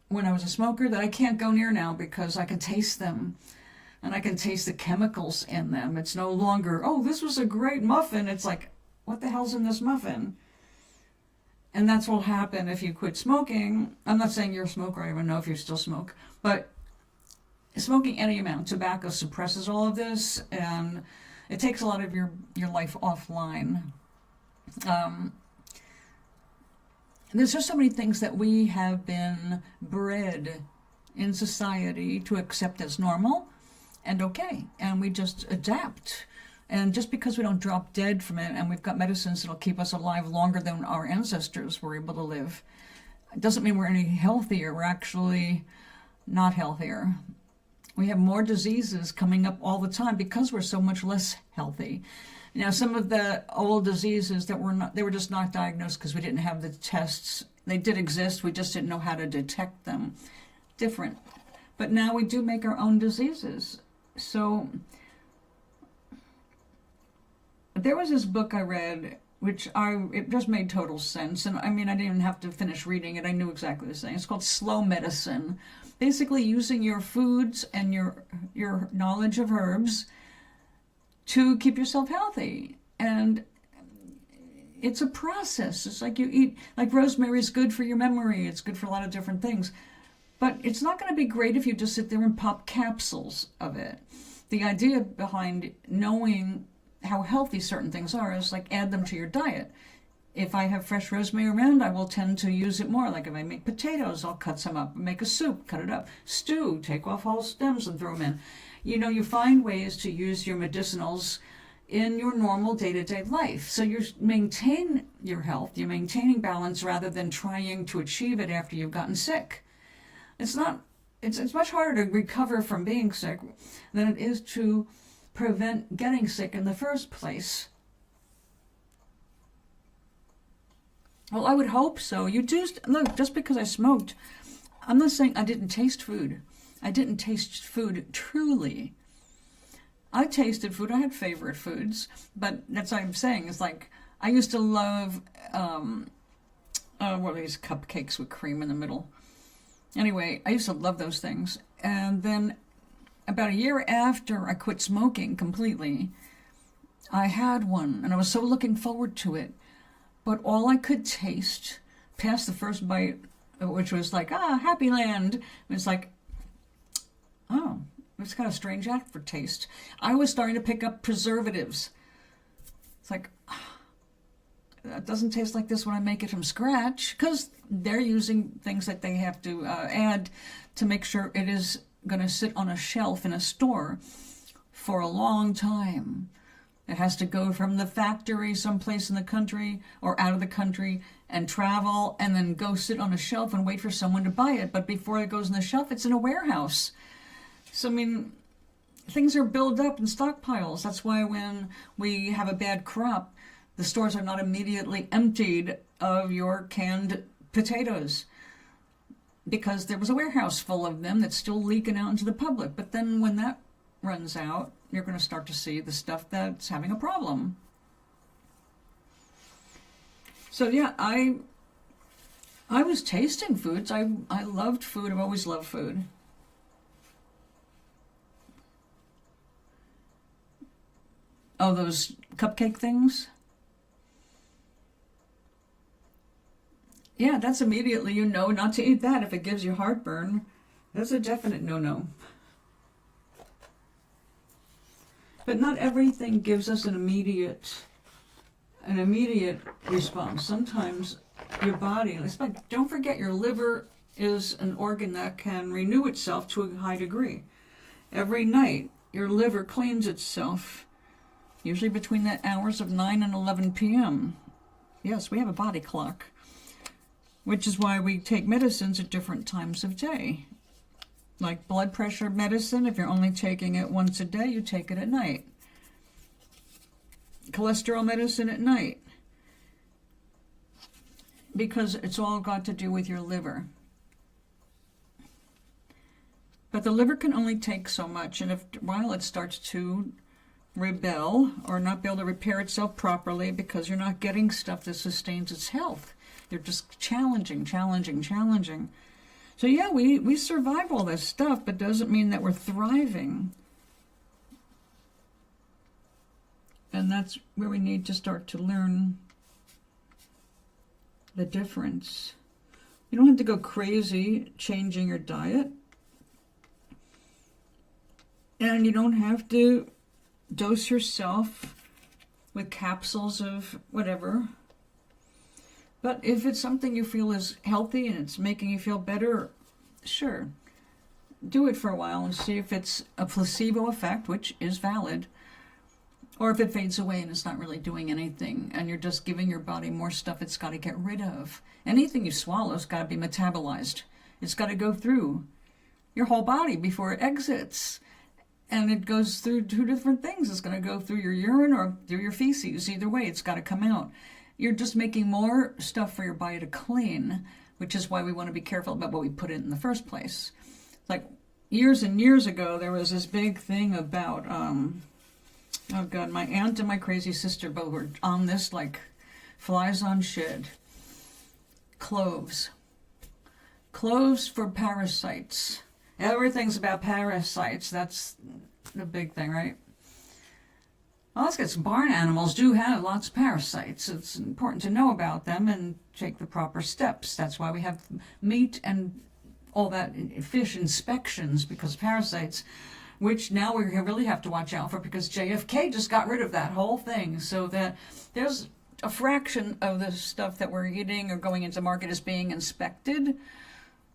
when I was a smoker that I can't go near now because I can taste them. And I can taste the chemicals in them. It's no longer, oh, this was a great muffin. It's like, what the hell's in this muffin? And that's what'll happen if you quit smoking. I'm not saying you're a smoker. I don't even know if you still smoke. But smoking any amount, tobacco suppresses all of this. And it takes a lot of your life offline. There's just so many things that we have been bred in society to accept as normal and okay, and we just adapt. And just because we don't drop dead from it and we've got medicines that'll keep us alive longer than our ancestors were able to live, it doesn't mean we're any healthier. We're actually not healthier. We have more diseases coming up all the time because we're so much less healthy. Now, some of the old diseases that they were just not diagnosed because we didn't have the tests. They did exist, we just didn't know how to detect them. Different. But now we do make our own diseases. So there was this book I read, it just made total sense. And I mean, I didn't even have to finish reading it. I knew exactly the same. It's called Slow Medicine. Basically using your foods and your knowledge of herbs to keep yourself healthy. And it's a process. It's like you eat, like rosemary is good for your memory. It's good for a lot of different things. But it's not going to be great if you just sit there and pop capsules of it. The idea behind knowing how healthy certain things are is like add them to your diet. If I have fresh rosemary around, I will tend to use it more. Like if I make potatoes, I'll cut some up. Make a soup, cut it up. Stew, take off all stems and throw them in. You know, you find ways to use your medicinals in your normal day-to-day life. So you maintain your health, you're maintaining balance rather than trying to achieve it after you've gotten sick. It's much harder to recover from being sick than it is to prevent getting sick in the first place. Well, I would hope so. You do, look, just because I smoked, I'm not saying I didn't taste food. I didn't taste food truly. I tasted food. I had favorite foods, but that's what I'm saying. It's like, I used to love, what are these cupcakes with cream in the middle? Anyway, I used to love those things. And then about a year after I quit smoking completely, I had one, and I was so looking forward to it. But all I could taste, past the first bite, which was like, Happy Land. It's like, oh, it's got a strange aftertaste. I was starting to pick up preservatives. It's like, that doesn't taste like this when I make it from scratch, because they're using things that they have to add to make sure it is going to sit on a shelf in a store for a long time. It has to go from the factory someplace in the country or out of the country and travel and then go sit on a shelf and wait for someone to buy it. But before it goes on the shelf, it's in a warehouse. So, I mean, things are built up in stockpiles. That's why when we have a bad crop, the stores are not immediately emptied of your canned potatoes, because there was a warehouse full of them that's still leaking out into the public. But then when that runs out, you're going to start to see the stuff that's having a problem. So yeah, I was tasting foods. I loved food. I've always loved food. Oh, those cupcake things? Yeah, that's immediately you know not to eat that if it gives you heartburn. That's a definite no-no. But not everything gives us an immediate response. Sometimes your body, don't forget, your liver is an organ that can renew itself to a high degree. Every night, your liver cleans itself, usually between the hours of 9 and 11 p.m. Yes, we have a body clock, which is why we take medicines at different times of day. Like blood pressure medicine, if you're only taking it once a day, you take it at night. Cholesterol medicine at night. Because it's all got to do with your liver. But the liver can only take so much, and while it starts to rebel or not be able to repair itself properly because you're not getting stuff that sustains its health, you're just challenging. So yeah, we survive all this stuff, but doesn't mean that we're thriving. And that's where we need to start to learn the difference. You don't have to go crazy changing your diet. And you don't have to dose yourself with capsules of whatever. But if it's something you feel is healthy and it's making you feel better, sure, do it for a while and see if it's a placebo effect, which is valid, or if it fades away and it's not really doing anything and you're just giving your body more stuff it's got to get rid of. Anything you swallow has got to be metabolized. It's got to go through your whole body before it exits. And it goes through two different things. It's going to go through your urine or through your feces. Either way, it's got to come out. You're just making more stuff for your body to clean, which is why we want to be careful about what we put in the first place. Like years and years ago, there was this big thing about, oh God, my aunt and my crazy sister both were on this like flies on shit. Cloves. Cloves for parasites. Everything's about parasites. That's the big thing, right? Well, let's get some barn animals do have lots of parasites. It's important to know about them and take the proper steps. That's why we have meat and all that fish inspections, because parasites, which now we really have to watch out for, because JFK just got rid of that whole thing, so that there's a fraction of the stuff that we're eating or going into market is being inspected.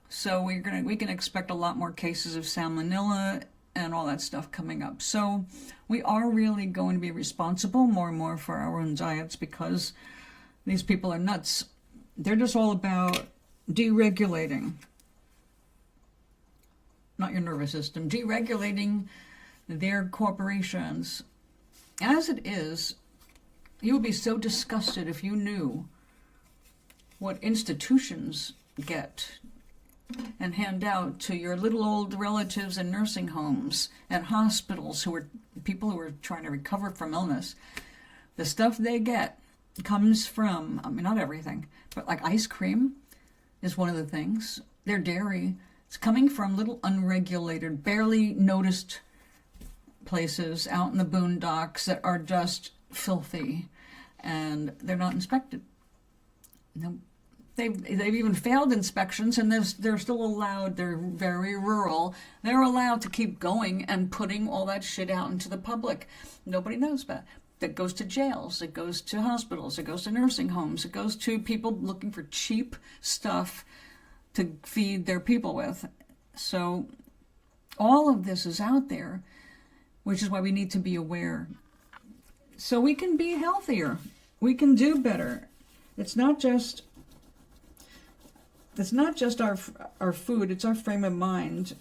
So we can expect a lot more cases of salmonella and all that stuff coming up. So we are really going to be responsible more and more for our own diets, because these people are nuts. They're just all about deregulating, not your nervous system, deregulating their corporations. As it is, you would be so disgusted if you knew what institutions get and hand out to your little old relatives in nursing homes and hospitals, people who are trying to recover from illness. The stuff they get comes from, I mean, not everything, but like ice cream is one of the things. Their dairy, it's coming from little unregulated, barely noticed places out in the boondocks that are just filthy, and they're not inspected. No. They've even failed inspections, and they're still allowed. They're very rural. They're allowed to keep going and putting all that shit out into the public. Nobody knows about it. That goes to jails. It goes to hospitals. It goes to nursing homes. It goes to people looking for cheap stuff to feed their people with. So all of this is out there, which is why we need to be aware. So we can be healthier. We can do better. It's not just our food, it's our frame of mind.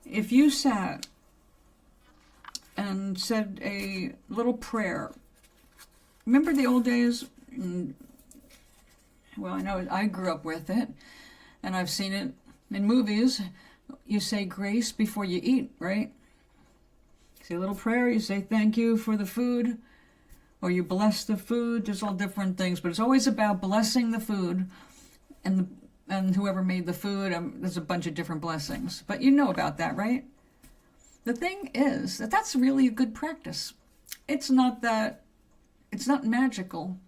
If you sat and said a little prayer, remember the old days? Well, I know I grew up with it, and I've seen it in movies. You say grace before you eat, right? Say a little prayer, you say thank you for the food, or you bless the food. There's all different things, but it's always about blessing the food. And whoever made the food, there's a bunch of different blessings. But you know about that, right? The thing is that that's really a good practice. It's not magical.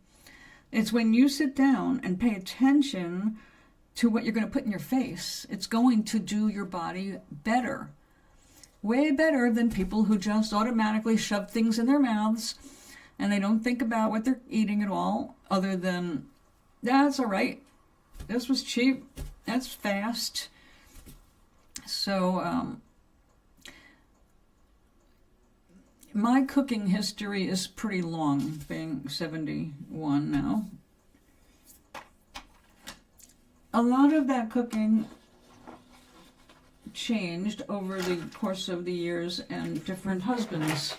It's when you sit down and pay attention to what you're going to put in your face. It's going to do your body better. Way better than people who just automatically shove things in their mouths and they don't think about what they're eating at all, other than, that's all right. This was cheap. That's fast. So, my cooking history is pretty long, being 71 now. A lot of that cooking changed over the course of the years and different husbands.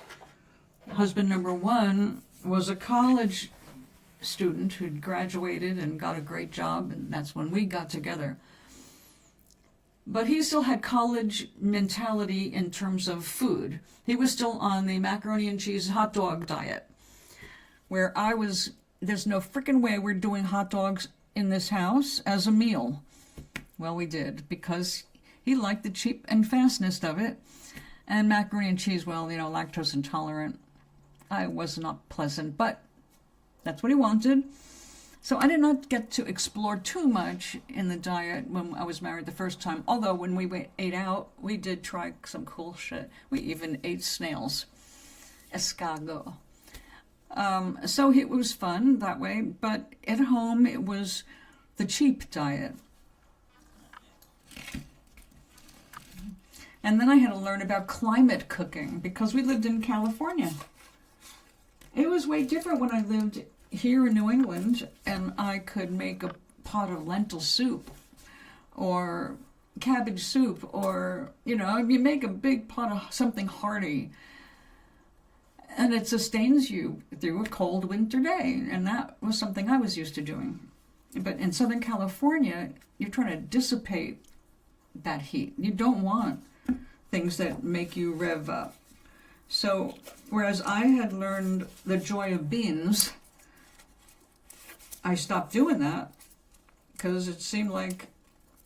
Husband number one was a college student who'd graduated and got a great job, and that's when we got together. But he still had college mentality in terms of food. He was still on the macaroni and cheese hot dog diet, where I was, there's no freaking way we're doing hot dogs in this house as a meal. Well, we did, because he liked the cheap and fastness of it. And macaroni and cheese, well, lactose intolerant. I was not pleasant, but that's what he wanted. So I did not get to explore too much in the diet when I was married the first time. Although when we ate out, we did try some cool shit. We even ate snails. Escargot. So it was fun that way. But at home, it was the cheap diet. And then I had to learn about climate cooking because we lived in California. It was way different when I lived here in New England, and I could make a pot of lentil soup or cabbage soup, or, you make a big pot of something hearty, and it sustains you through a cold winter day, and that was something I was used to doing. But in Southern California, you're trying to dissipate that heat. You don't want things that make you rev up. So, whereas I had learned the joy of beans, I stopped doing that because it seemed like,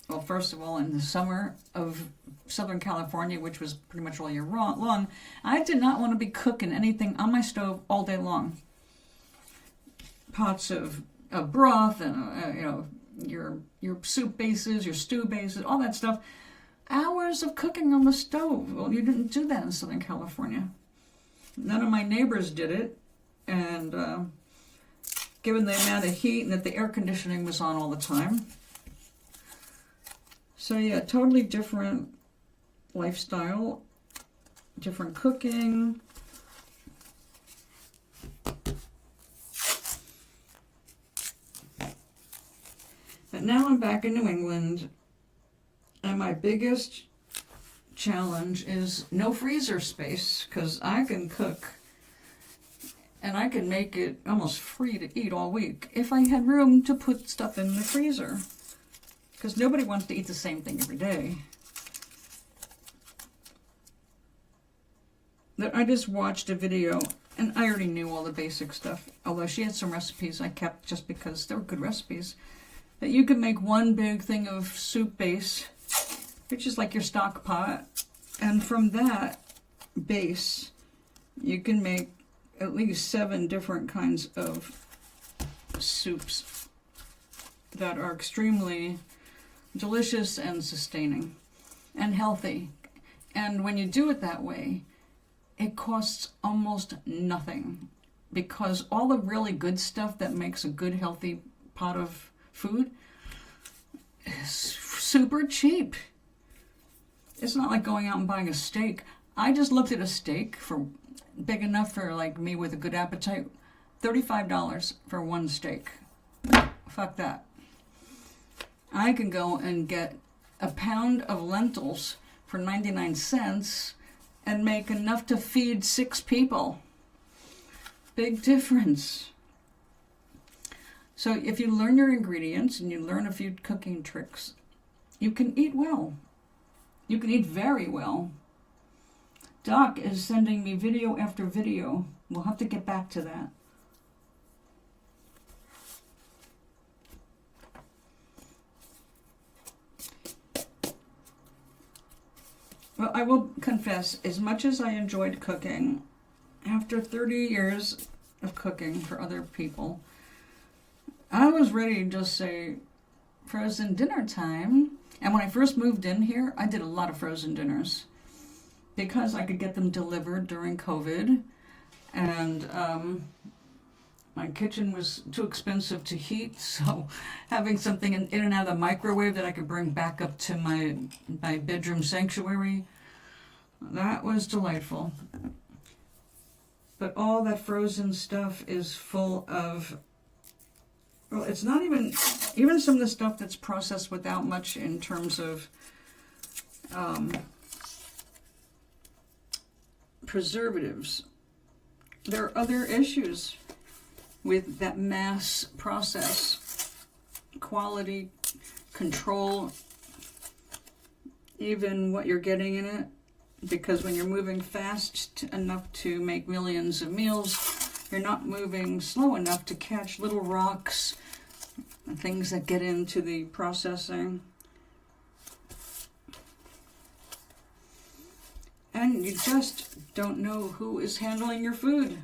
well, first of all, in the summer of Southern California, which was pretty much all year long, I did not want to be cooking anything on my stove all day long. Pots of broth and, your soup bases, your stew bases, all that stuff. Hours of cooking on the stove. Well, you didn't do that in Southern California. None of my neighbors did it, and given the amount of heat and that the air conditioning was on all the time. So yeah, totally different lifestyle, different cooking. But now I'm back in New England, and my biggest challenge is no freezer space, because I can cook and I can make it almost free to eat all week if I had room to put stuff in the freezer, because nobody wants to eat the same thing every day. I just watched a video, and I already knew all the basic stuff, although she had some recipes I kept just because they were good recipes, that you could make one big thing of soup base, which is like your stock pot, and from that base you can make at least 7 different kinds of soups. that are extremely delicious and sustaining and healthy. And when you do it that way, it costs almost nothing, because all the really good stuff that makes a good healthy pot of food is super cheap. It's not like going out and buying a steak. I just looked at a steak for big enough for like me with a good appetite. $35 for one steak. Fuck that. I can go and get a pound of lentils for 99 cents and make enough to feed 6 people. Big difference. So if you learn your ingredients and you learn a few cooking tricks, you can eat well. You can eat very well. Doc is sending me video after video. We'll have to get back to that. Well, I will confess, as much as I enjoyed cooking, after 30 years of cooking for other people, I was ready to just say, frozen dinner time. And when I first moved in here, I did a lot of frozen dinners because I could get them delivered during COVID. And my kitchen was too expensive to heat, so having something in and out of the microwave that I could bring back up to my bedroom sanctuary, that was delightful. But all that frozen stuff is full of, well, it's not even some of the stuff that's processed without much in terms of preservatives. There are other issues with that mass process, quality control, even what you're getting in it, because when you're moving fast enough to make millions of meals, you're not moving slow enough to catch little rocks and things that get into the processing. And you just don't know who is handling your food.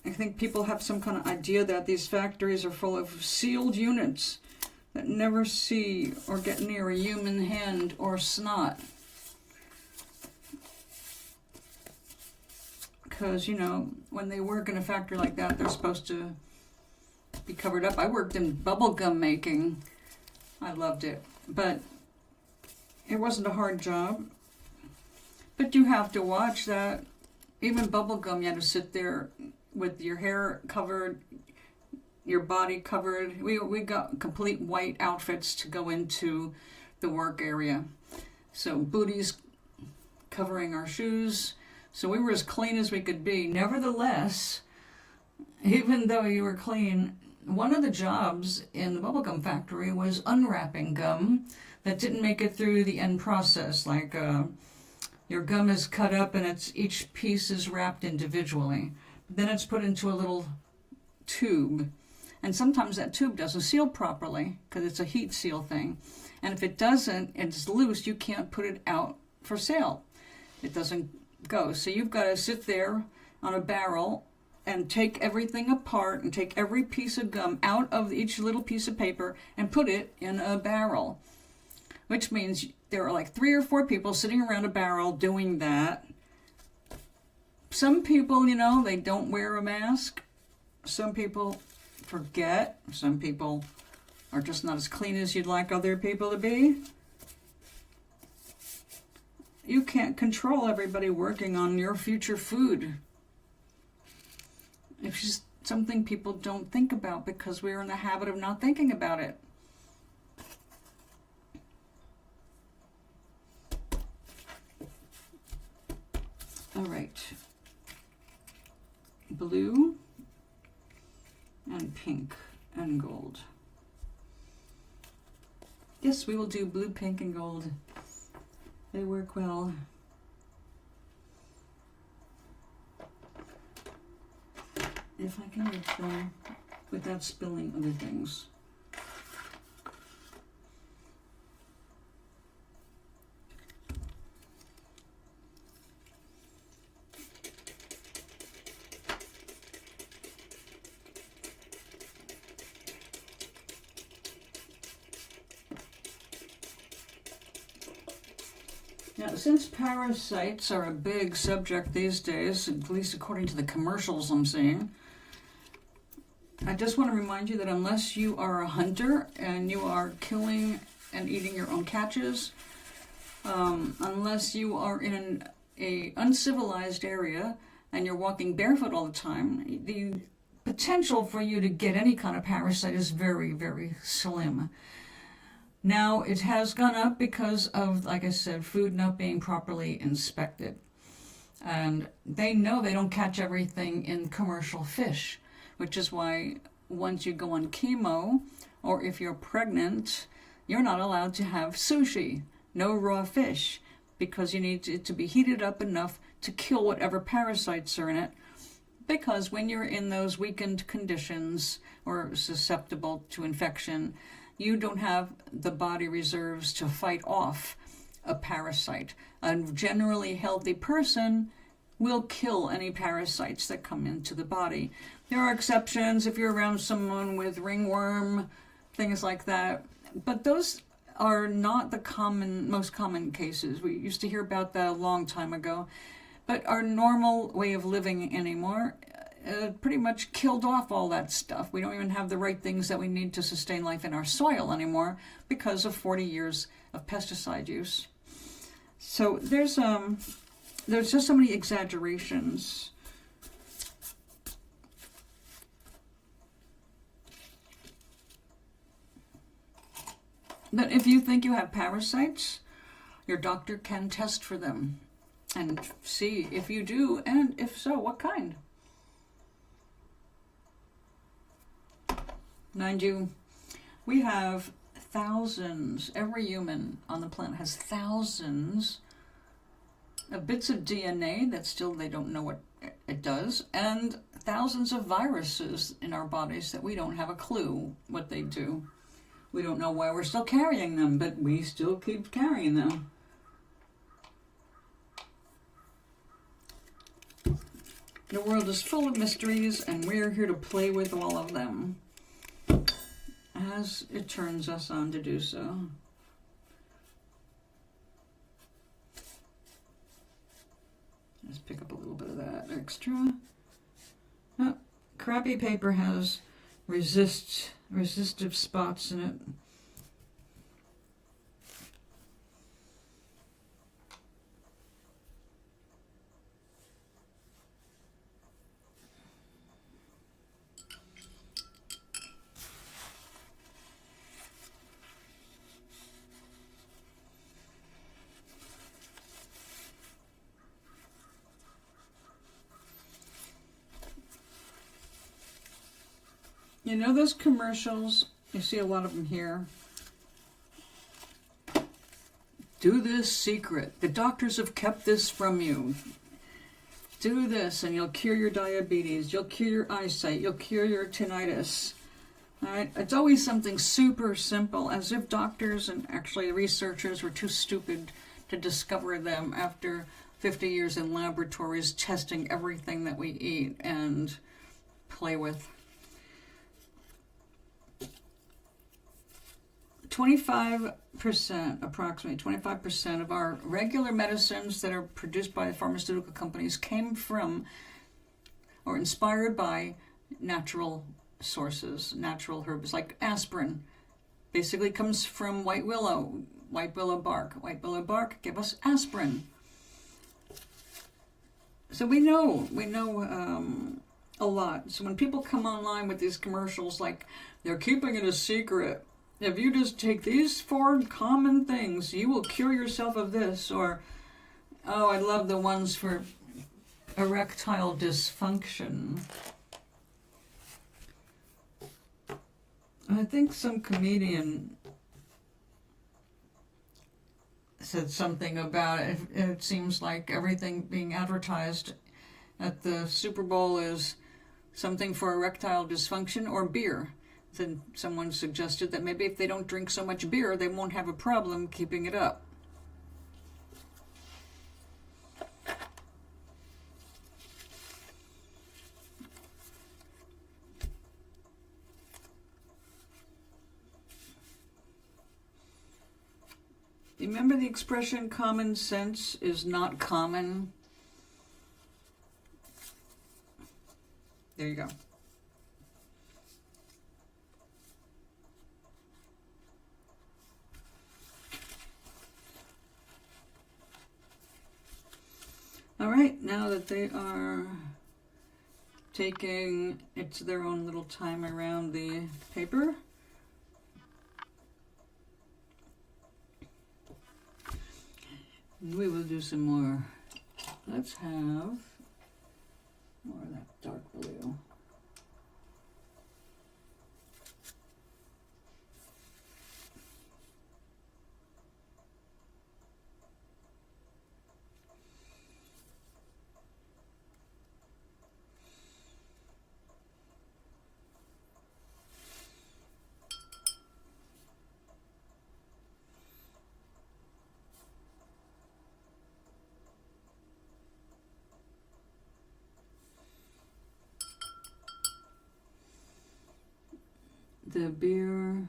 I think people have some kind of idea that these factories are full of sealed units that never see or get near a human hand or snot. Because, you know, when they work in a factory like that, they're supposed to be covered up. I worked in bubble gum making. I loved it. But it wasn't a hard job. But you have to watch that. Even bubble gum, you had to sit there with your hair covered, your body covered. We got complete white outfits to go into the work area. So booties covering our shoes. So we were as clean as we could be. Nevertheless, even though you were clean, one of the jobs in the bubblegum factory was unwrapping gum that didn't make it through the end process. Like your gum is cut up and each piece is wrapped individually. Then it's put into a little tube. And sometimes that tube doesn't seal properly because it's a heat seal thing. And if it doesn't, it's loose, you can't put it out for sale. It doesn't go. So you've got to sit there on a barrel and take everything apart and take every piece of gum out of each little piece of paper and put it in a barrel. Which means there are like 3 or 4 people sitting around a barrel doing that. Some people, you know, they don't wear a mask. Some people forget. Some people are just not as clean as you'd like other people to be. You can't control everybody working on your future food. It's just something people don't think about because we're in the habit of not thinking about it. All right. Blue and pink and gold. Yes, we will do blue, pink, and gold. They work well. If I can get them without spilling other things. Now, since parasites are a big subject these days, at least according to the commercials I'm seeing, I just want to remind you that unless you are a hunter and you are killing and eating your own catches, unless you are in an uncivilized area and you're walking barefoot all the time, the potential for you to get any kind of parasite is very, very slim. Now, it has gone up because of, like I said, food not being properly inspected. And they know they don't catch everything in commercial fish, which is why once you go on chemo, or if you're pregnant, you're not allowed to have sushi, no raw fish, because you need it to be heated up enough to kill whatever parasites are in it. Because when you're in those weakened conditions or susceptible to infection, you don't have the body reserves to fight off a parasite. A generally healthy person will kill any parasites that come into the body. There are exceptions if you're around someone with ringworm, things like that, but those are not the most common cases. We used to hear about that a long time ago, but our normal way of living anymore pretty much killed off all that stuff. We don't even have the right things that we need to sustain life in our soil anymore because of 40 years of pesticide use. So there's just so many exaggerations. But if you think you have parasites, your doctor can test for them and see if you do, and if so, what kind. Mind you, we have thousands, every human on the planet has thousands of bits of DNA that still they don't know what it does, and thousands of viruses in our bodies that we don't have a clue what they do. We don't know why we're still carrying them, but we still keep carrying them. The world is full of mysteries, and we're here to play with all of them as it turns us on to do so. Let's pick up a little bit of that extra. Oh, crappy paper has resistive spots in it. You know those commercials? You see a lot of them here. Do this secret. The doctors have kept this from you. Do this and you'll cure your diabetes. You'll cure your eyesight. You'll cure your tinnitus. All right? It's always something super simple, as if doctors and actually researchers were too stupid to discover them after 50 years in laboratories testing everything that we eat and play with. 25%, approximately 25% of our regular medicines that are produced by the pharmaceutical companies came from or inspired by natural sources, natural herbs, like aspirin. Basically comes from white willow bark. White willow bark give us aspirin. So we know a lot. So when people come online with these commercials like they're keeping it a secret, if you just take these 4 common things, you will cure yourself of this. Or, oh, I love the ones for erectile dysfunction. I think some comedian said something about it. It seems like everything being advertised at the Super Bowl is something for erectile dysfunction or beer. Then someone suggested that maybe if they don't drink so much beer, they won't have a problem keeping it up. Remember the expression, common sense is not common? There you go. All right, now that they are taking it's their own little time around the paper, we will do some more. Let's have more of that dark blue. The beer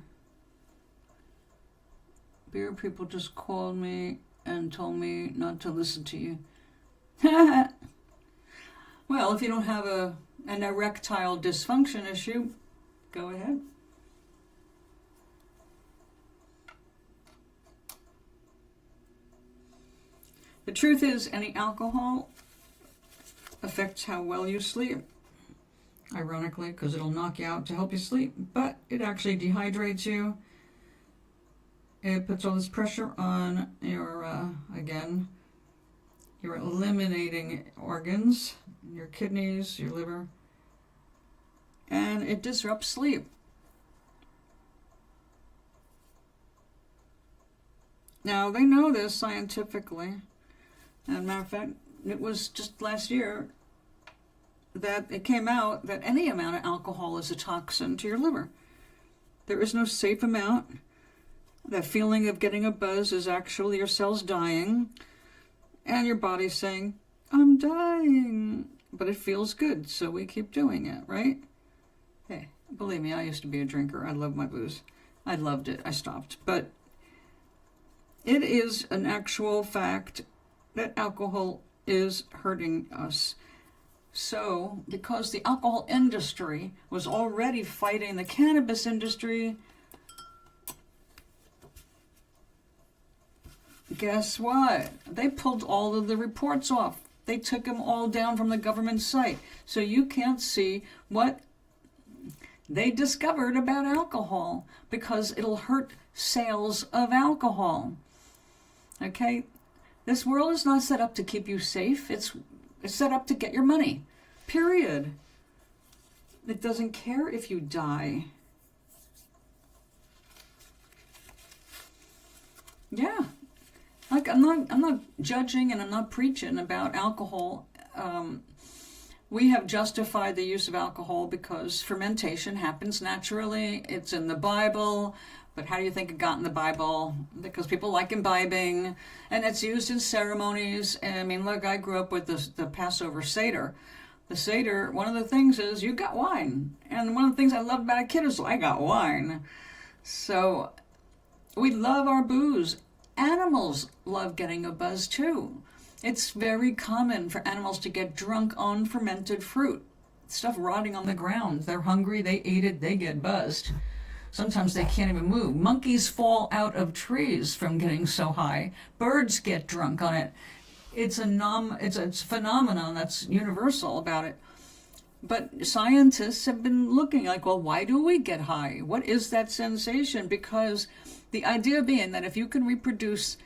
people just called me and told me not to listen to you. Well, if you don't have an erectile dysfunction issue, go ahead. The truth is, any alcohol affects how well you sleep. Ironically, because it'll knock you out to help you sleep, but it actually dehydrates you. It puts all this pressure on your, again, you're eliminating organs, your kidneys, your liver, and it disrupts sleep. Now, they know this scientifically. As a matter of fact, it was just last year that it came out that any amount of alcohol is a toxin to your liver. There is no safe amount. That feeling of getting a buzz is actually your cells dying, and your body's saying, I'm dying. But it feels good, so we keep doing it, right? Hey, believe me, I used to be a drinker. I loved my booze. I loved it. I stopped. But it is an actual fact that alcohol is hurting us. So, because the alcohol industry was already fighting the cannabis industry, guess what? They pulled all of the reports off. They took them all down from the government site. So you can't see what they discovered about alcohol because it'll hurt sales of alcohol. Okay? This world is not set up to keep you safe. It's set up to get your money. Period. It doesn't care if you die. Yeah. Like I'm not judging and I'm not preaching about alcohol. We have justified the use of alcohol because fermentation happens naturally. It's in the Bible. But how do you think it got in the Bible? Because people like imbibing, and it's used in ceremonies. And I mean, look, I grew up with the Passover Seder. The Seder, one of the things is you got wine. And one of the things I loved about a kid is I got wine. So we love our booze. Animals love getting a buzz too. It's very common for animals to get drunk on fermented fruit. Stuff rotting on the ground. They're hungry, they eat it, they get buzzed. Sometimes they can't even move. Monkeys fall out of trees from getting so high. Birds get drunk on it. It's a phenomenon that's universal about it. But scientists have been looking like, well, why do we get high? What is that sensation? Because the idea being that if you can reproduce,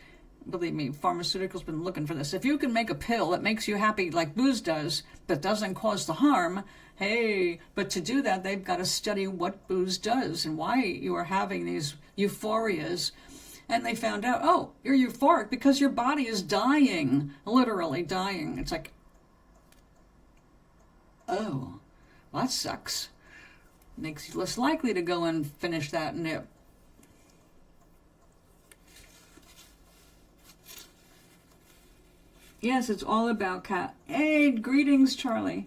believe me, pharmaceuticals been looking for this. If you can make a pill that makes you happy like booze does, but doesn't cause the harm, hey, but to do that, they've got to study what booze does and why you are having these euphorias. And they found out, oh, you're euphoric because your body is dying, literally dying. It's like, oh, well, that sucks. Makes you less likely to go and finish that nip. Yes, it's all about cat. Hey, greetings, Charlie.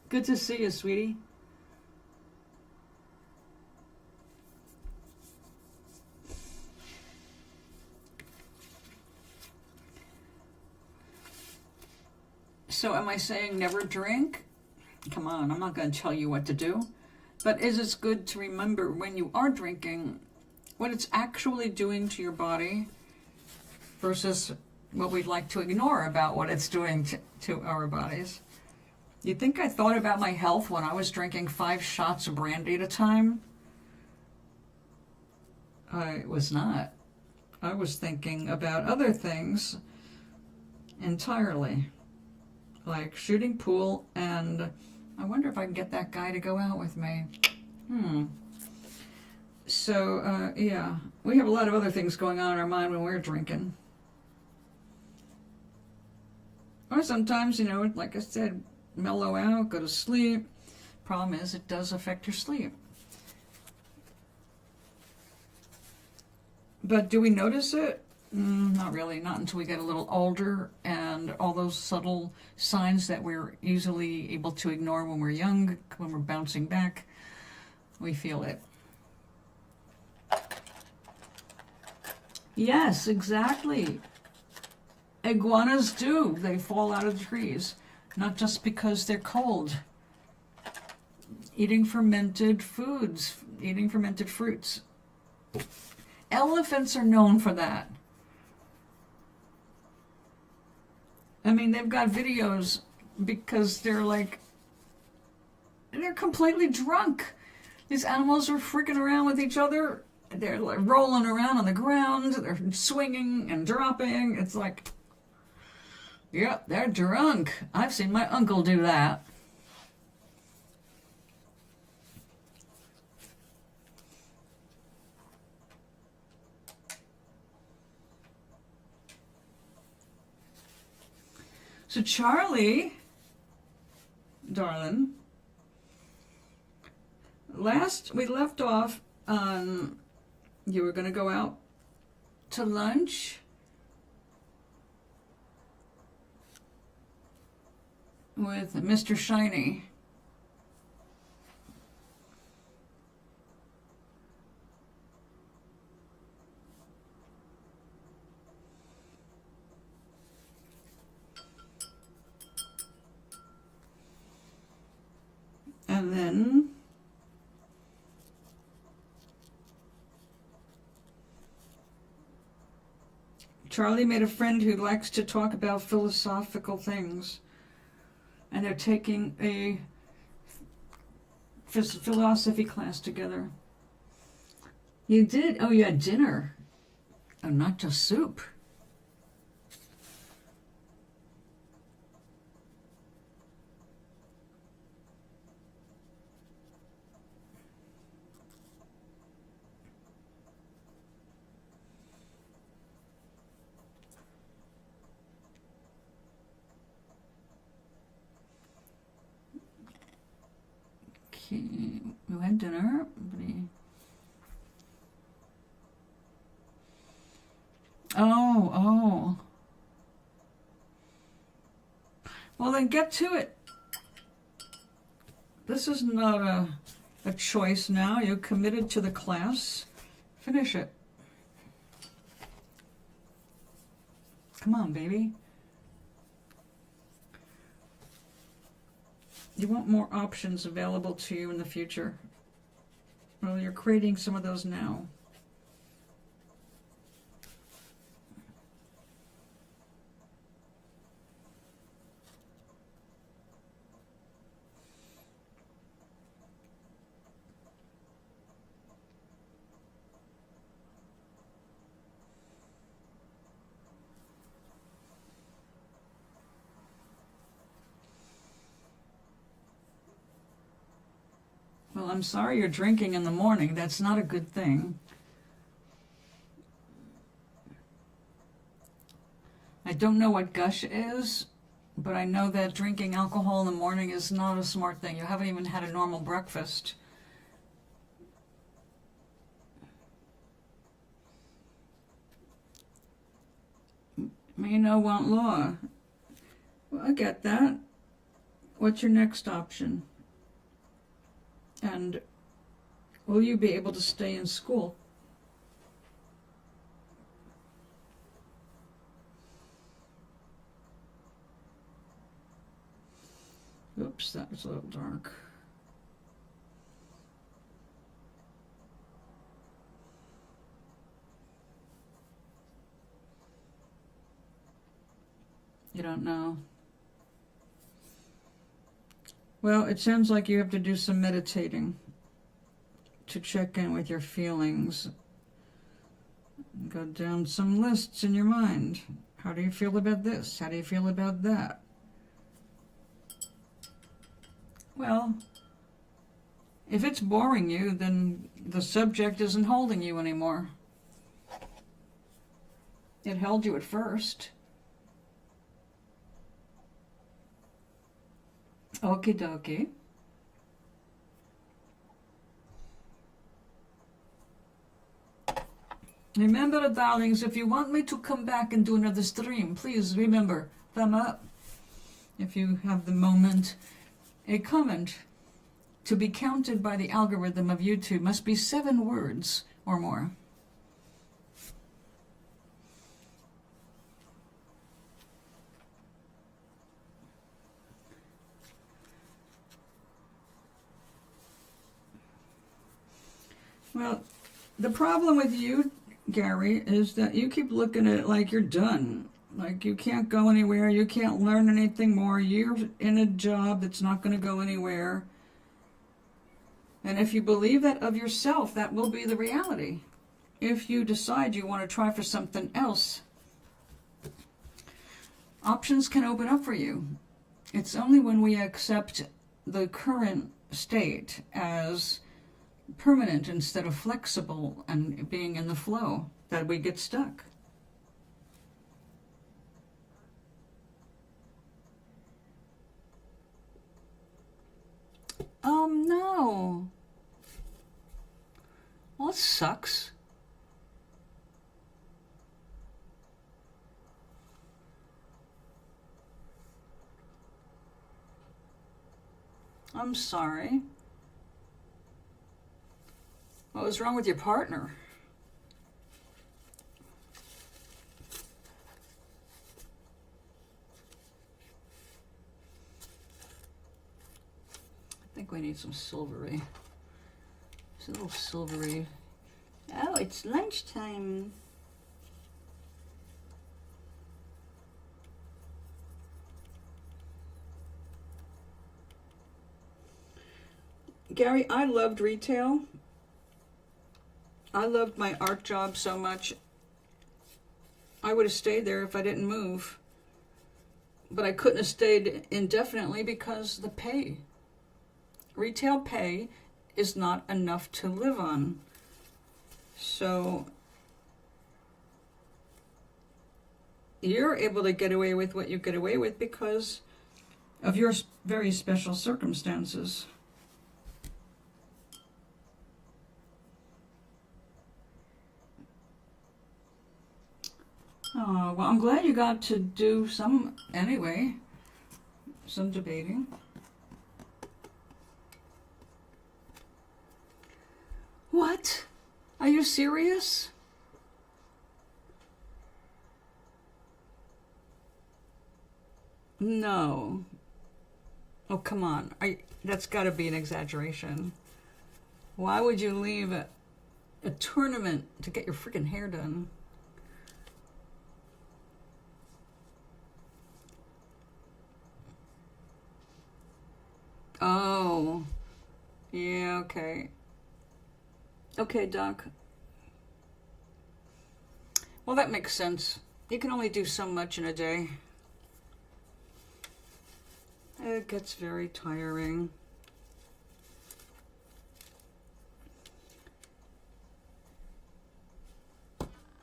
Good to see you, sweetie. So am I saying never drink? Come on, I'm not going to tell you what to do. But is it good to remember when you are drinking what it's actually doing to your body versus what we'd like to ignore about what it's doing to our bodies? You think I thought about my health when I was drinking 5 shots of brandy at a time? I was not. I was thinking about other things entirely, like shooting pool, and I wonder if I can get that guy to go out with me. So, yeah, we have a lot of other things going on in our mind when we're drinking. Or sometimes, you know, like I said, mellow out, go to sleep. Problem is, it does affect your sleep. But do we notice it? Not really, not until we get a little older, and all those subtle signs that we're easily able to ignore when we're young, when we're bouncing back, we feel it. Yes, exactly. Iguanas do. They fall out of trees, not just because they're cold. Eating fermented foods, eating fermented fruits. Elephants are known for that. I mean, they've got videos because they're completely drunk. These animals are freaking around with each other. They're like rolling around on the ground. They're swinging and dropping. It's like, yep, they're drunk. I've seen my uncle do that. So Charlie, darling, last we left off on you were going to go out to lunch with Mr. Shiny. And then Charlie made a friend who likes to talk about philosophical things. And they're taking a philosophy class together. You did? Oh, you had dinner. Oh, not just soup. We had dinner. Oh. Well, then get to it. This is not a choice now. You're committed to the class. Finish it. Come on, baby. You want more options available to you in the future. Well, you're creating some of those now. Well, I'm sorry you're drinking in the morning. That's not a good thing. I don't know what gush is, but I know that drinking alcohol in the morning is not a smart thing. You haven't even had a normal breakfast. You know, want law. Well, I get that. What's your next option? And will you be able to stay in school? Oops, that was a little dark. You don't know. Well, it sounds like you have to do some meditating to check in with your feelings. Go down some lists in your mind. How do you feel about this? How do you feel about that? Well, if it's boring you, then the subject isn't holding you anymore. It held you at first. Okie dokie. Remember, darlings, if you want me to come back and do another stream, please remember, thumb up. If you have the moment, a comment to be counted by the algorithm of YouTube must be 7 words or more. Well, the problem with you, Gary, is that you keep looking at it like you're done. Like you can't go anywhere, you can't learn anything more, you're in a job that's not going to go anywhere. And if you believe that of yourself, that will be the reality. If you decide you want to try for something else, options can open up for you. It's only when we accept the current state as permanent instead of flexible and being in the flow that we get stuck. No. Well, it sucks. I'm sorry. What was wrong with your partner? I think we need some silvery. It's a little silvery. Oh, it's lunchtime. Gary, I loved retail. I loved my art job so much. I would have stayed there if I didn't move. But I couldn't have stayed indefinitely because the pay. Retail pay is not enough to live on. So you're able to get away with what you get away with because of your very special circumstances. Oh, well, I'm glad you got to do some, anyway, some debating. What? Are you serious? No. Oh, come on. That's got to be an exaggeration. Why would you leave a tournament to get your freaking hair done? Oh, yeah, okay. Okay, Doc. Well, that makes sense. You can only do so much in a day. It gets very tiring.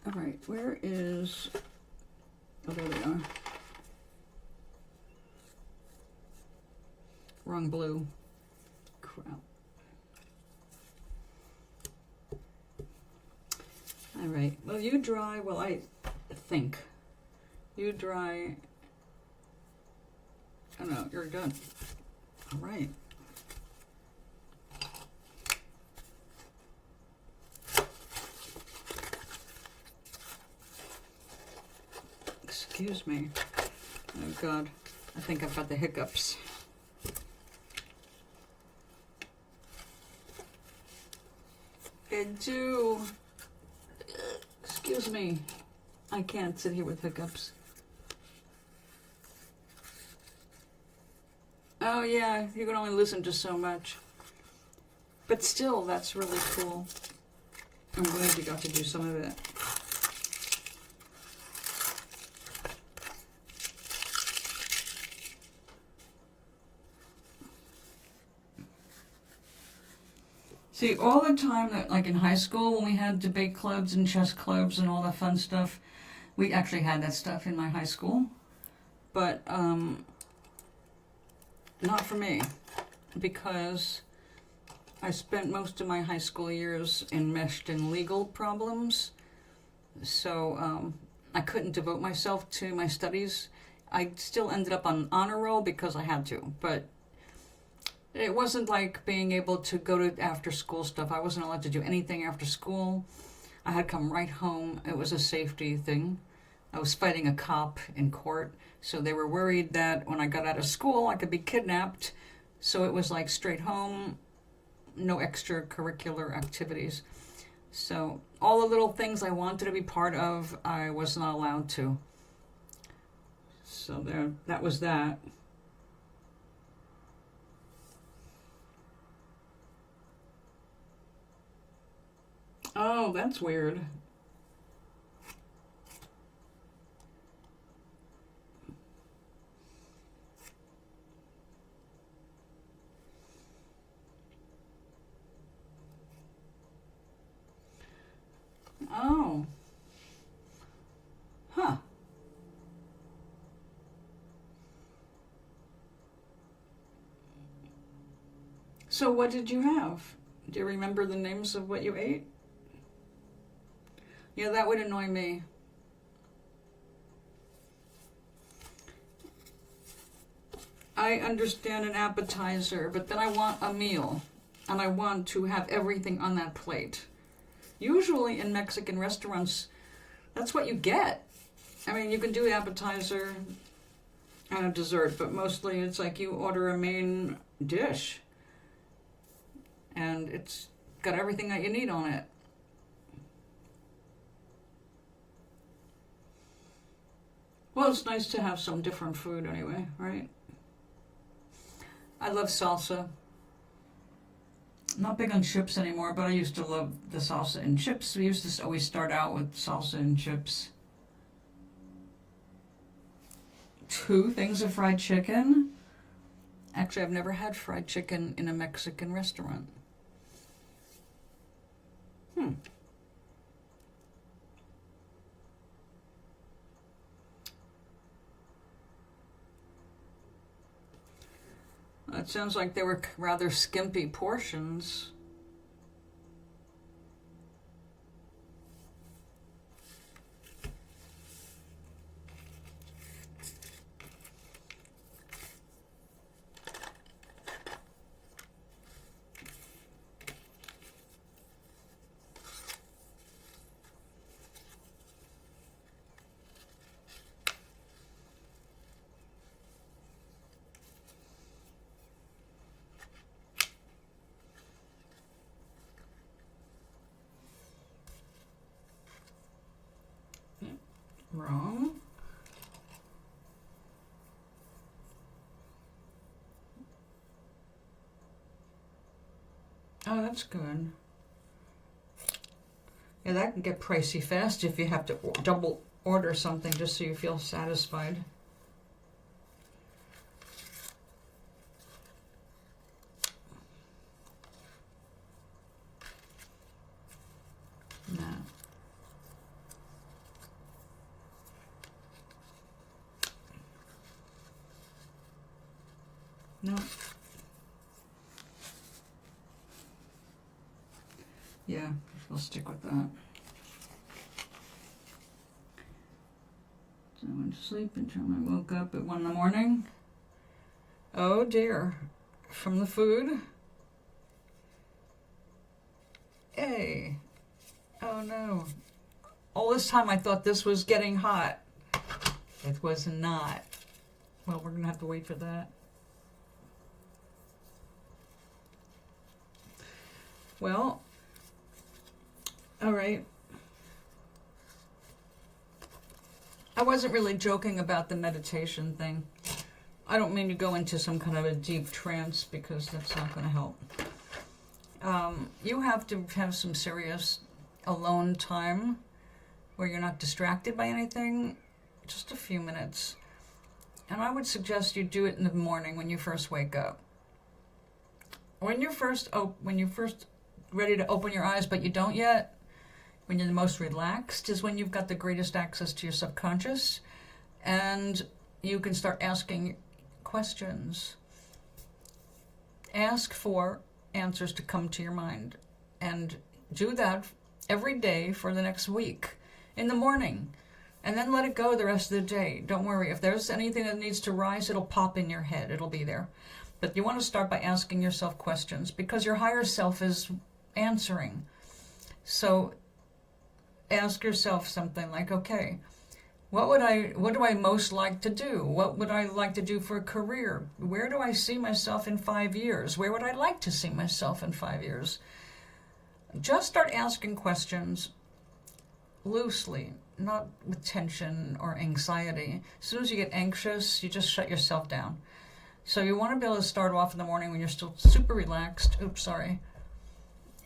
All right, where is... Oh, there we are. Wrong blue. Crap. All right. Well, you dry. Well, I think. You dry. Oh, no, you're done. All right. Excuse me. Oh, God. I think I've got the hiccups. I do. Excuse me. I can't sit here with hiccups. Oh yeah, you can only listen to so much. But still, that's really cool. I'm glad you got to do some of it. See, all the time that, like in high school, when we had debate clubs and chess clubs and all that fun stuff, we actually had that stuff in my high school, but not for me, because I spent most of my high school years enmeshed in legal problems, so I couldn't devote myself to my studies. I still ended up on honor roll because I had to, but it wasn't like being able to go to after school stuff. I wasn't allowed to do anything after school. I had to come right home. It was a safety thing. I was fighting a cop in court, so they were worried that when I got out of school I could be kidnapped. So it was like straight home, no extracurricular activities. So all the little things I wanted to be part of, I was not allowed to. So there, that was that. Oh, that's weird. Oh. Huh. So what did you have? Do you remember the names of what you ate? Yeah, that would annoy me. I understand an appetizer, but then I want a meal, and I want to have everything on that plate. Usually in Mexican restaurants, that's what you get. I mean, you can do appetizer and a dessert, but mostly it's like you order a main dish, and it's got everything that you need on it. Well, it's nice to have some different food anyway, right? I love salsa. Not big on chips anymore, but I used to love the salsa and chips. We used to always start out with salsa and chips. 2 things of fried chicken. Actually, I've never had fried chicken in a Mexican restaurant. It sounds like they were rather skimpy portions. Wrong. Oh, that's good. Yeah, that can get pricey fast if you have to double order something just so you feel satisfied. No. No. Yeah, we'll stick with that. So I went to sleep until I woke up at 1 in the morning. Oh dear. From the food. Hey. Oh no. All this time I thought this was getting hot. It was not. Well, we're going to have to wait for that. Well, All right. I wasn't really joking about the meditation thing. I don't mean to go into some kind of a deep trance, because that's not going to help. You have to have some serious alone time where you're not distracted by anything, just a few minutes. And I would suggest you do it in the morning when you first wake up. When you're first ready to open your eyes, but you don't yet, when you're the most relaxed, is when you've got the greatest access to your subconscious, and you can start asking questions. Ask for answers to come to your mind, and do that every day for the next week in the morning, and then let it go the rest of the day. Don't worry, if there's anything that needs to rise, it'll pop in your head, it'll be there. But you want to start by asking yourself questions, because your higher self is answering. So ask yourself something like, okay, what do I most like to do? What would I like to do for a career? Where do I see myself in 5 years? Where would I like to see myself in 5 years? Just start asking questions loosely, not with tension or anxiety. As soon as you get anxious, you just shut yourself down. So you want to be able to start off in the morning when you're still super relaxed,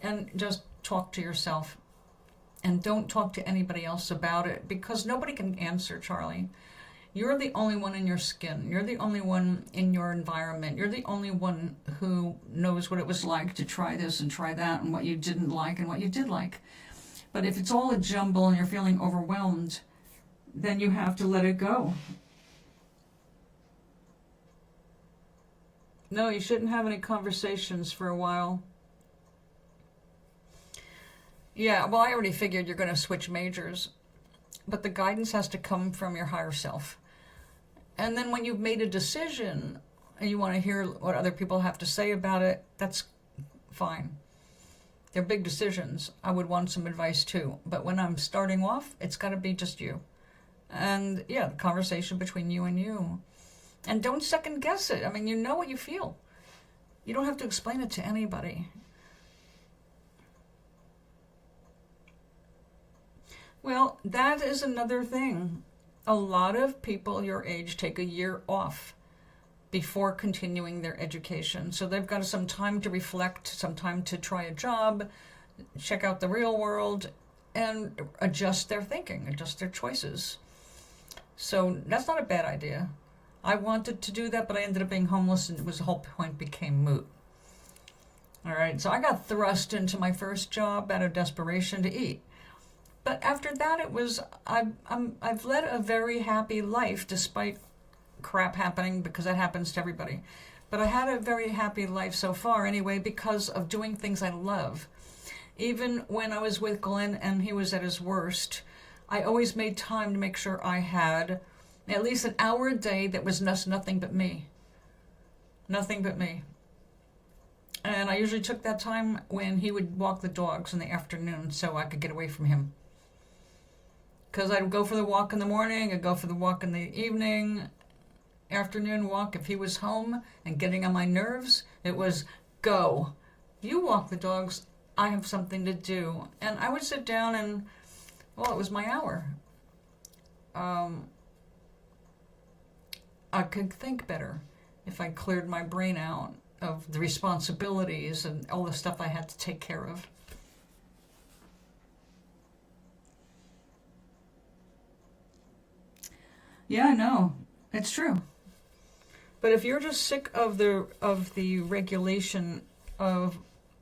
and just talk to yourself. And don't talk to anybody else about it, because nobody can answer, Charlie. You're the only one in your skin. You're the only one in your environment. You're the only one who knows what it was like to try this and try that, and what you didn't like and what you did like. But if it's all a jumble and you're feeling overwhelmed, then you have to let it go. No, you shouldn't have any conversations for a while. Yeah, well, I already figured you're going to switch majors, but the guidance has to come from your higher self. And then when you've made a decision and you want to hear what other people have to say about it, that's fine. They're big decisions. I would want some advice too. But when I'm starting off, it's got to be just you. And yeah, the conversation between you and you. And don't second guess it. I mean, you know what you feel. You don't have to explain it to anybody. Well, that is another thing. A lot of people your age take a year off before continuing their education. So they've got some time to reflect, some time to try a job, check out the real world, and adjust their thinking, adjust their choices. So that's not a bad idea. I wanted to do that, but I ended up being homeless, and the whole point became moot. All right, so I got thrust into my first job out of desperation to eat. But after that, it was, I've led a very happy life despite crap happening, because that happens to everybody. But I had a very happy life so far anyway, because of doing things I love. Even when I was with Glenn and he was at his worst, I always made time to make sure I had at least an hour a day that was nothing but me. Nothing but me. And I usually took that time when he would walk the dogs in the afternoon so I could get away from him. Because I'd go for the walk in the morning, I'd go for the walk in the evening, afternoon walk. If he was home and getting on my nerves, it was go. You walk the dogs, I have something to do. And I would sit down and, well, it was my hour. I could think better if I cleared my brain out of the responsibilities and all the stuff I had to take care of. Yeah, I know. It's true. But if you're just sick of the regulation of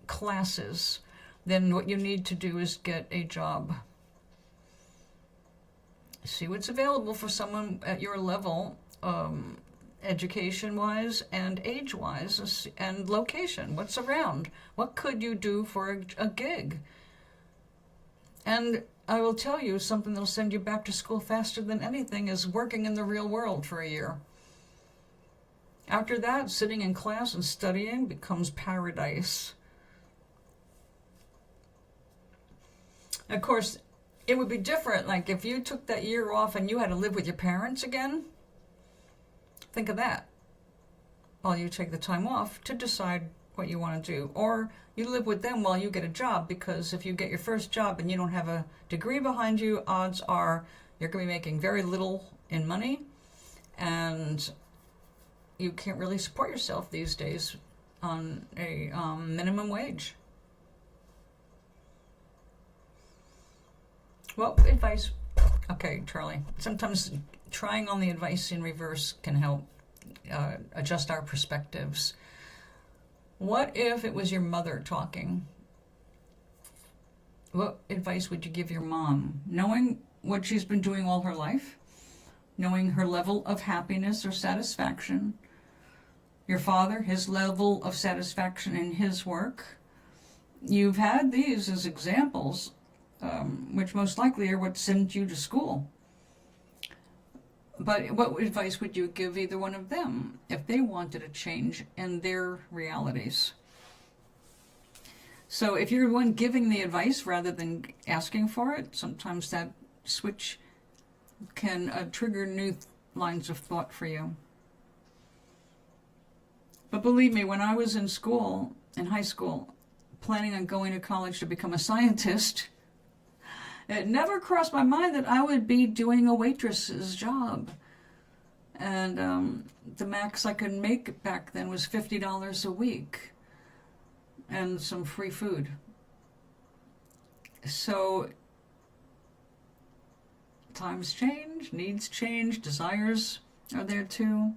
classes, then what you need to do is get a job. See what's available for someone at your level, education-wise and age-wise, and location. What's around? What could you do for a gig? And I will tell you, something that'll send you back to school faster than anything is working in the real world for a year. After that, sitting in class and studying becomes paradise. Of course, it would be different, like if you took that year off and you had to live with your parents again. Think of that. Well, you take the time off to decide what you want to do. Or you live with them while you get a job, because if you get your first job and you don't have a degree behind you, odds are you're going to be making very little in money, and you can't really support yourself these days on a minimum wage. What advice? Okay, Charlie. Sometimes trying on the advice in reverse can help adjust our perspectives. What if it was your mother talking? What advice would you give your mom? Knowing what she's been doing all her life, knowing her level of happiness or satisfaction, your father, his level of satisfaction in his work. You've had these as examples, which most likely are what sent you to school. But what advice would you give either one of them if they wanted a change in their realities? So if you're the one giving the advice rather than asking for it, sometimes that switch can trigger new lines of thought for you. But believe me, when I was in school, in high school, planning on going to college to become a scientist, it never crossed my mind that I would be doing a waitress's job. And the max I could make back then was $50 a week and some free food. So times change, needs change, desires are there too.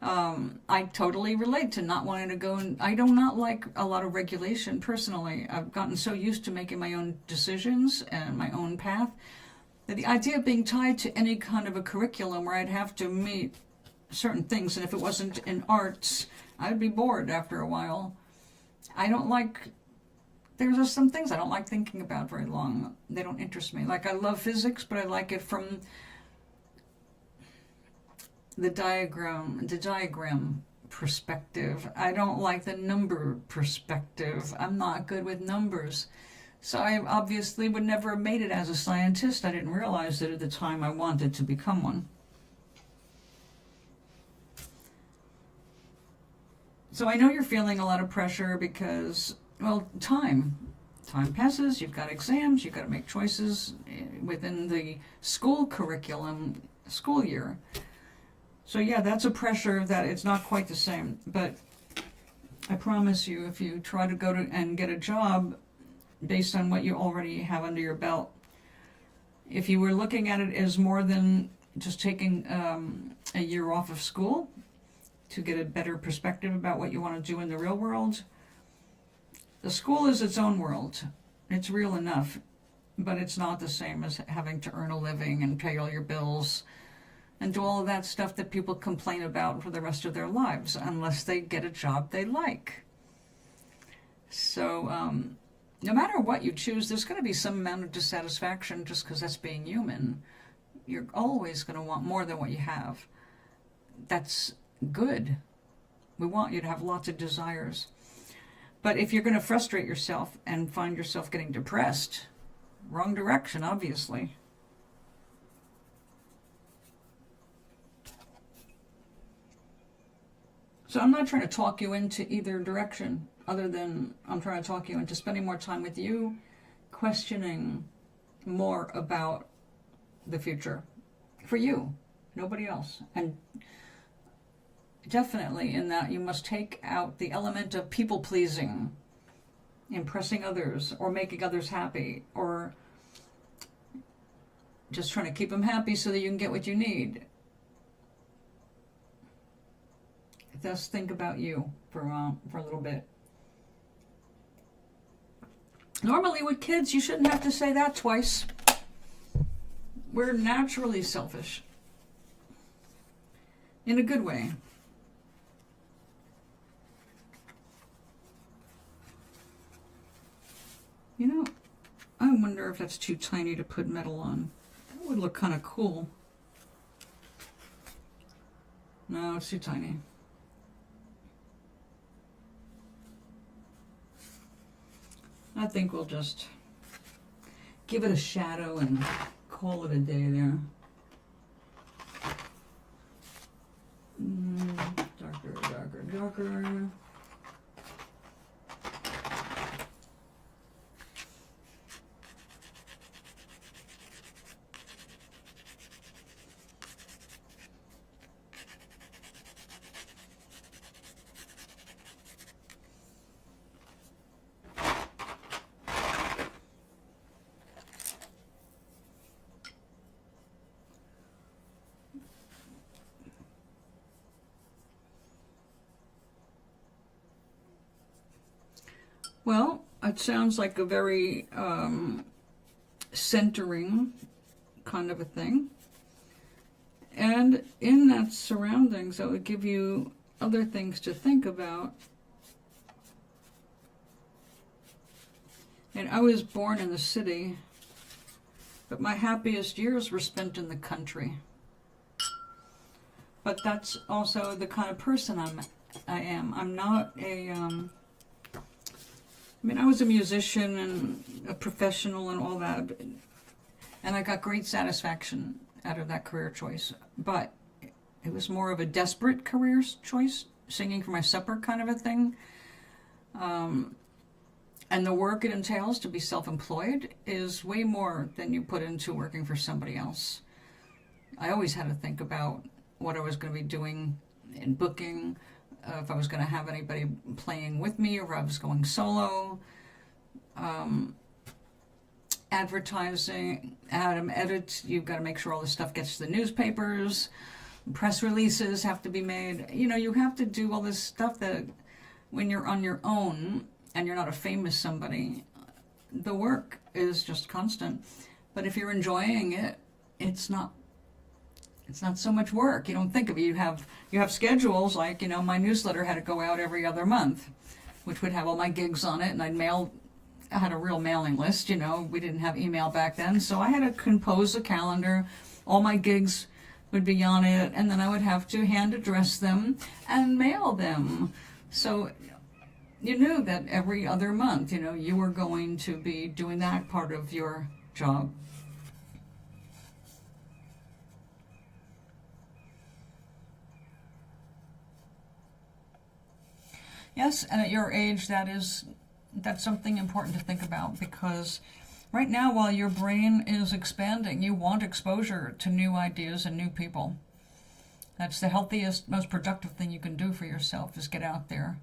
I totally relate to not wanting to go, and I do not like a lot of regulation personally. I've gotten so used to making my own decisions and my own path that the idea of being tied to any kind of a curriculum where I'd have to meet certain things, and if it wasn't in arts, I'd be bored after a while. There's just some things I don't like thinking about very long. They don't interest me. Like, I love physics, but I like it from the diagram perspective. I don't like the number perspective. I'm not good with numbers. So I obviously would never have made it as a scientist. I didn't realize it at the time I wanted to become one. So I know you're feeling a lot of pressure because, well, time passes, you've got exams, you've got to make choices within the school curriculum, school year. So yeah, that's a pressure that it's not quite the same. But I promise you, if you try to go to and get a job based on what you already have under your belt, if you were looking at it as more than just taking a year off of school to get a better perspective about what you want to do in the real world, the school is its own world. It's real enough, but it's not the same as having to earn a living and pay all your bills and do all of that stuff that people complain about for the rest of their lives, unless they get a job they like. So no matter what you choose, there's going to be some amount of dissatisfaction just because that's being human. You're always going to want more than what you have. That's good. We want you to have lots of desires. But if you're going to frustrate yourself and find yourself getting depressed, wrong direction, obviously. So I'm not trying to talk you into either direction, other than I'm trying to talk you into spending more time with you, questioning more about the future. For you, nobody else. And definitely in that you must take out the element of people-pleasing, impressing others, or making others happy, or just trying to keep them happy so that you can get what you need. Just think about you for a little bit. Normally with kids, you shouldn't have to say that twice. We're naturally selfish. In a good way. You know, I wonder if that's too tiny to put metal on. That would look kind of cool. No, it's too tiny. I think we'll just give it a shadow and call it a day there. Darker, darker, darker. Well, it sounds like a very centering kind of a thing. And in that surroundings, that would give you other things to think about. And I was born in the city, but my happiest years were spent in the country. But that's also the kind of person I am. I'm not a, I was a musician and a professional and all that, and I got great satisfaction out of that career choice. But it was more of a desperate career choice, singing for my supper kind of a thing. And the work it entails to be self-employed is way more than you put into working for somebody else. I always had to think about what I was going to be doing in booking, if I was going to have anybody playing with me, or if I was going solo. Advertising, Adam edits, you've got to make sure all this stuff gets to the newspapers. Press releases have to be made. You have to do all this stuff that when you're on your own and you're not a famous somebody, the work is just constant. But if you're enjoying it, it's not so much work. You don't think of it. You have schedules, like, my newsletter had to go out every other month, which would have all my gigs on it, and I had a real mailing list. We didn't have email back then, so I had to compose a calendar. All my gigs would be on it, and then I would have to hand address them and mail them. So you knew that every other month, you were going to be doing that part of your job. Yes, and at your age, that's something important to think about, because right now, while your brain is expanding, you want exposure to new ideas and new people. That's the healthiest, most productive thing you can do for yourself, is get out there.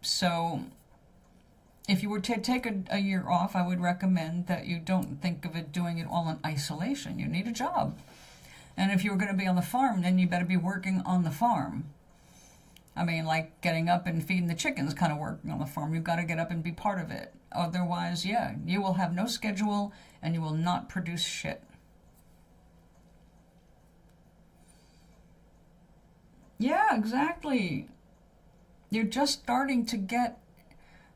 So if you were to take a year off, I would recommend that you don't think of it doing it all in isolation. You need a job. And if you were going to be on the farm, then you better be working on the farm. Like getting up and feeding the chickens, kind of working on the farm. You've got to get up and be part of it. Otherwise, you will have no schedule and you will not produce shit. Yeah, exactly. You're just starting to get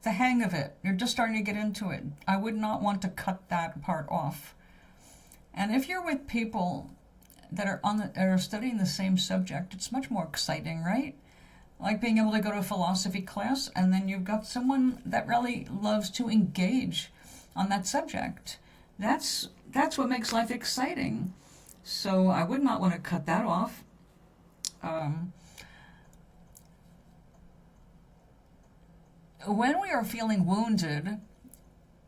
the hang of it. You're just starting to get into it. I would not want to cut that part off. And if you're with people that are studying the same subject, it's much more exciting, right? Like being able to go to a philosophy class, and then you've got someone that really loves to engage on that subject. That's what makes life exciting. So I would not want to cut that off. When we are feeling wounded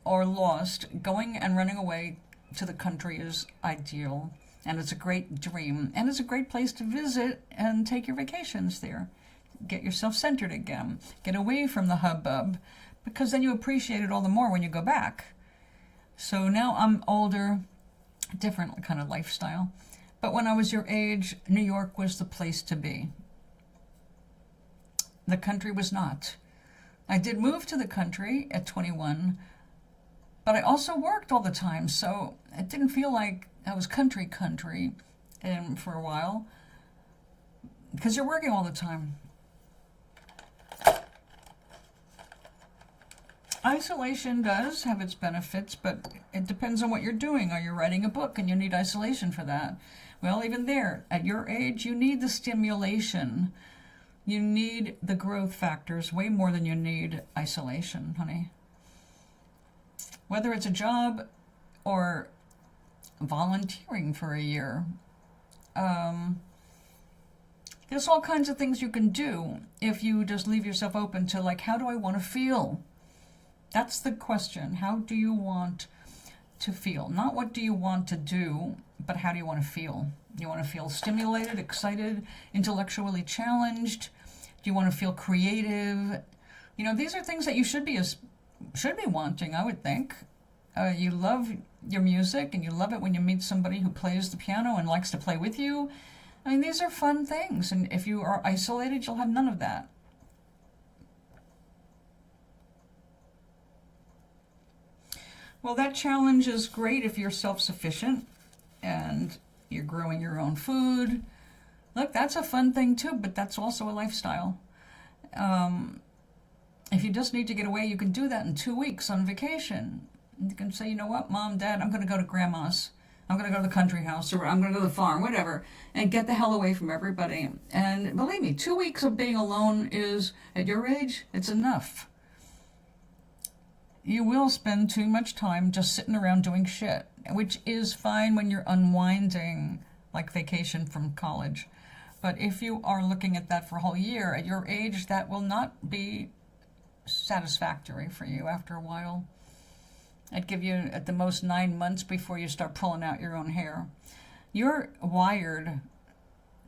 or lost, going and running away to the country is ideal, and it's a great dream, and it's a great place to visit and take your vacations there. Get yourself centered again. Get away from the hubbub, because then you appreciate it all the more when you go back. So now I'm older, different kind of lifestyle. But when I was your age, New York was the place to be. The country was not. I did move to the country at 21, but I also worked all the time, so it didn't feel like I was country for a while, because you're working all the time. Isolation does have its benefits, but it depends on what you're doing. Are you writing a book and you need isolation for that? Well, even there, at your age, you need the stimulation. You need the growth factors way more than you need isolation, honey. Whether it's a job or volunteering for a year, there's all kinds of things you can do if you just leave yourself open to, like, how do I want to feel? That's the question. How do you want to feel? Not what do you want to do, but how do you want to feel? Do you want to feel stimulated, excited, intellectually challenged? Do you want to feel creative? These are things that you should be wanting, I would think. You love your music, and you love it when you meet somebody who plays the piano and likes to play with you. These are fun things, and if you are isolated, you'll have none of that. Well, that challenge is great if you're self-sufficient and you're growing your own food. Look, that's a fun thing too, but that's also a lifestyle. If you just need to get away, you can do that in 2 weeks on vacation. You can say, you know what, Mom, Dad, I'm going to go to Grandma's. I'm going to go to the country house, or I'm going to go to the farm, whatever, and get the hell away from everybody. And believe me, 2 weeks of being alone is, at your age, it's enough. You will spend too much time just sitting around doing shit, which is fine when you're unwinding, like vacation from college. But if you are looking at that for a whole year, at your age, that will not be satisfactory for you after a while. I'd give you at the most 9 months before you start pulling out your own hair. You're wired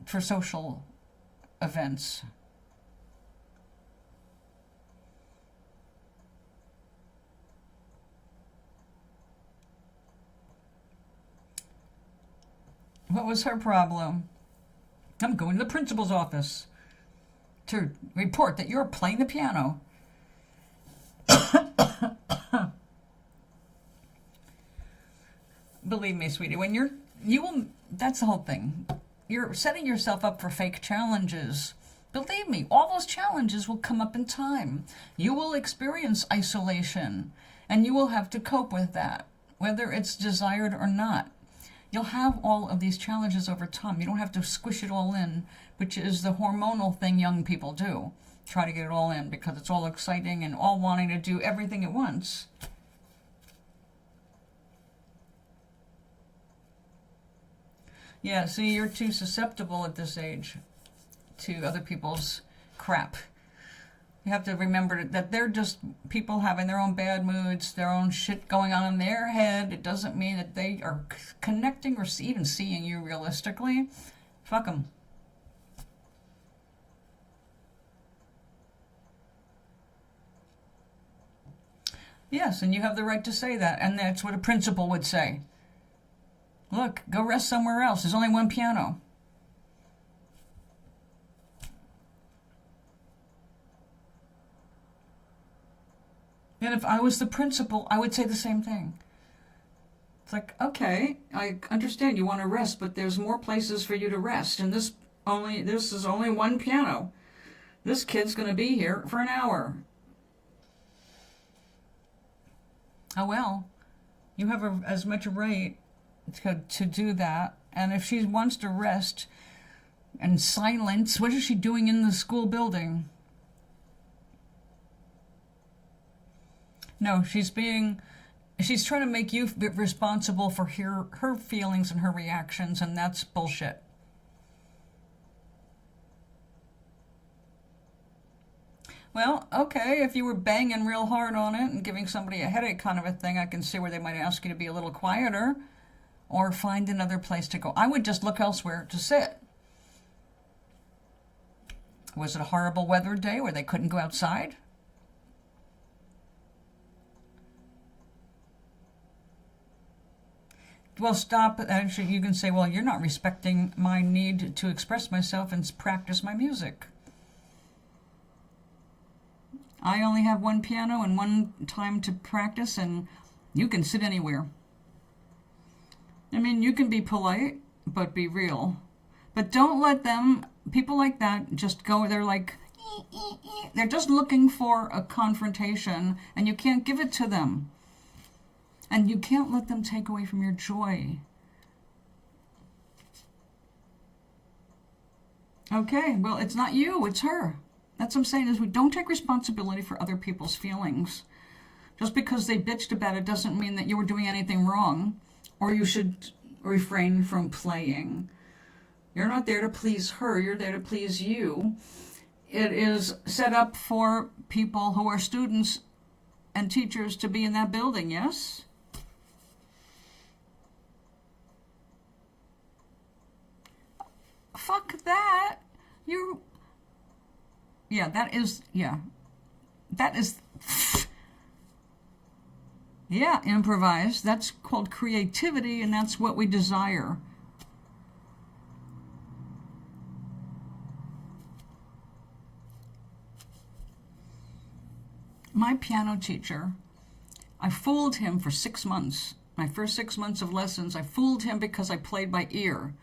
for social events. What was her problem? I'm going to the principal's office to report that you're playing the piano. Believe me, sweetie, when that's the whole thing. You're setting yourself up for fake challenges. Believe me, all those challenges will come up in time. You will experience isolation, and you will have to cope with that, whether it's desired or not. You'll have all of these challenges over time. You don't have to squish it all in, which is the hormonal thing young people do. Try to get it all in because it's all exciting and all wanting to do everything at once. Yeah, see, you're too susceptible at this age to other people's crap. You have to remember that they're just people having their own bad moods, their own shit going on in their head. It doesn't mean that they are connecting or even seeing you realistically. Fuck them. Yes, and you have the right to say that, and that's what a principal would say. Look, go rest somewhere else. There's only one piano. And if I was the principal, I would say the same thing. It's like, okay, I understand you want to rest, but there's more places for you to rest, and this is only one piano. This kid's going to be here for an hour. Oh well, you have as much right to do that. And if she wants to rest and silence, what is she doing in the school building? No, she's trying to make you responsible for her feelings and her reactions, and that's bullshit. Well, okay, if you were banging real hard on it and giving somebody a headache kind of a thing, I can see where they might ask you to be a little quieter or find another place to go. I would just look elsewhere to sit. Was it a horrible weather day where they couldn't go outside? Well, stop. Actually, you can say, well, you're not respecting my need to express myself and practice my music. I only have one piano and one time to practice, and you can sit anywhere. I mean, you can be polite, but be real. But don't let people like that just go, they're like, they're just looking for a confrontation, and you can't give it to them. And you can't let them take away from your joy. Okay, well, it's not you, it's her. That's what I'm saying, is we don't take responsibility for other people's feelings. Just because they bitched about it doesn't mean that you were doing anything wrong, or you should refrain from playing. You're not there to please her, you're there to please you. It is set up for people who are students and teachers to be in that building, yes? Fuck that. That is improvise. That's called creativity, and that's what we desire. My piano teacher, I fooled him for 6 months. My first 6 months of lessons, I fooled him because I played by ear.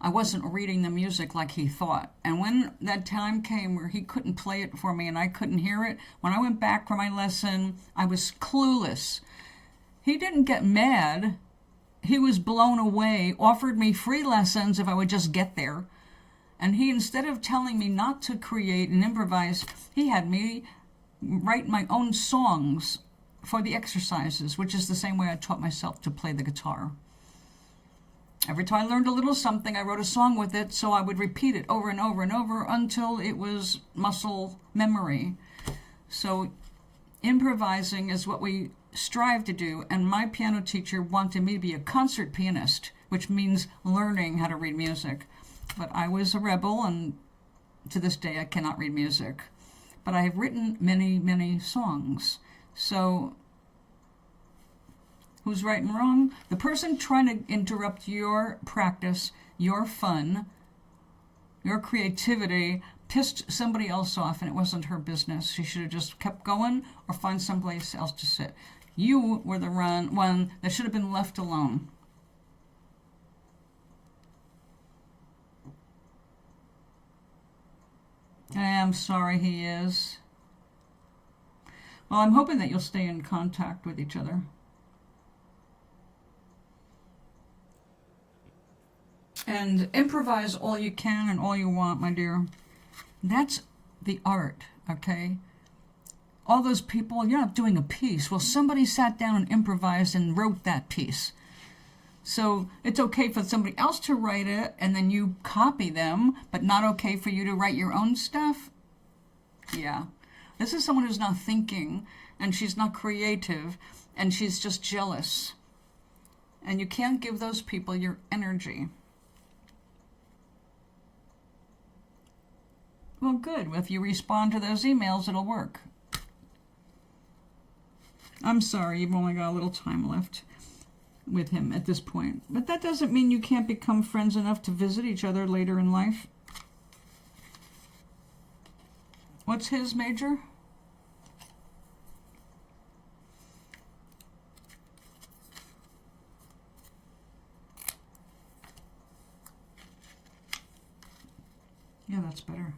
I wasn't reading the music like he thought. And when that time came where he couldn't play it for me and I couldn't hear it, when I went back for my lesson, I was clueless. He didn't get mad. He was blown away, offered me free lessons if I would just get there. And he, instead of telling me not to create and improvise, he had me write my own songs for the exercises, which is the same way I taught myself to play the guitar. Every time I learned a little something, I wrote a song with it, so I would repeat it over and over and over until it was muscle memory. So improvising is what we strive to do, and my piano teacher wanted me to be a concert pianist, which means learning how to read music. But I was a rebel, and to this day I cannot read music. But I have written many, many songs. So who's right and wrong? The person trying to interrupt your practice, your fun, your creativity, pissed somebody else off, and it wasn't her business. She should have just kept going or find someplace else to sit. You were the one that should have been left alone. I am sorry he is. Well, I'm hoping that you'll stay in contact with each other. And improvise all you can and all you want, my dear. That's the art, okay? All those people, you're not doing a piece. Well, somebody sat down and improvised and wrote that piece. So it's okay for somebody else to write it and then you copy them, but not okay for you to write your own stuff? Yeah. This is someone who's not thinking, and she's not creative, and she's just jealous. And you can't give those people your energy. Well, good. If you respond to those emails, it'll work. I'm sorry, you've only got a little time left with him at this point. But that doesn't mean you can't become friends enough to visit each other later in life. What's his major? Yeah, that's better.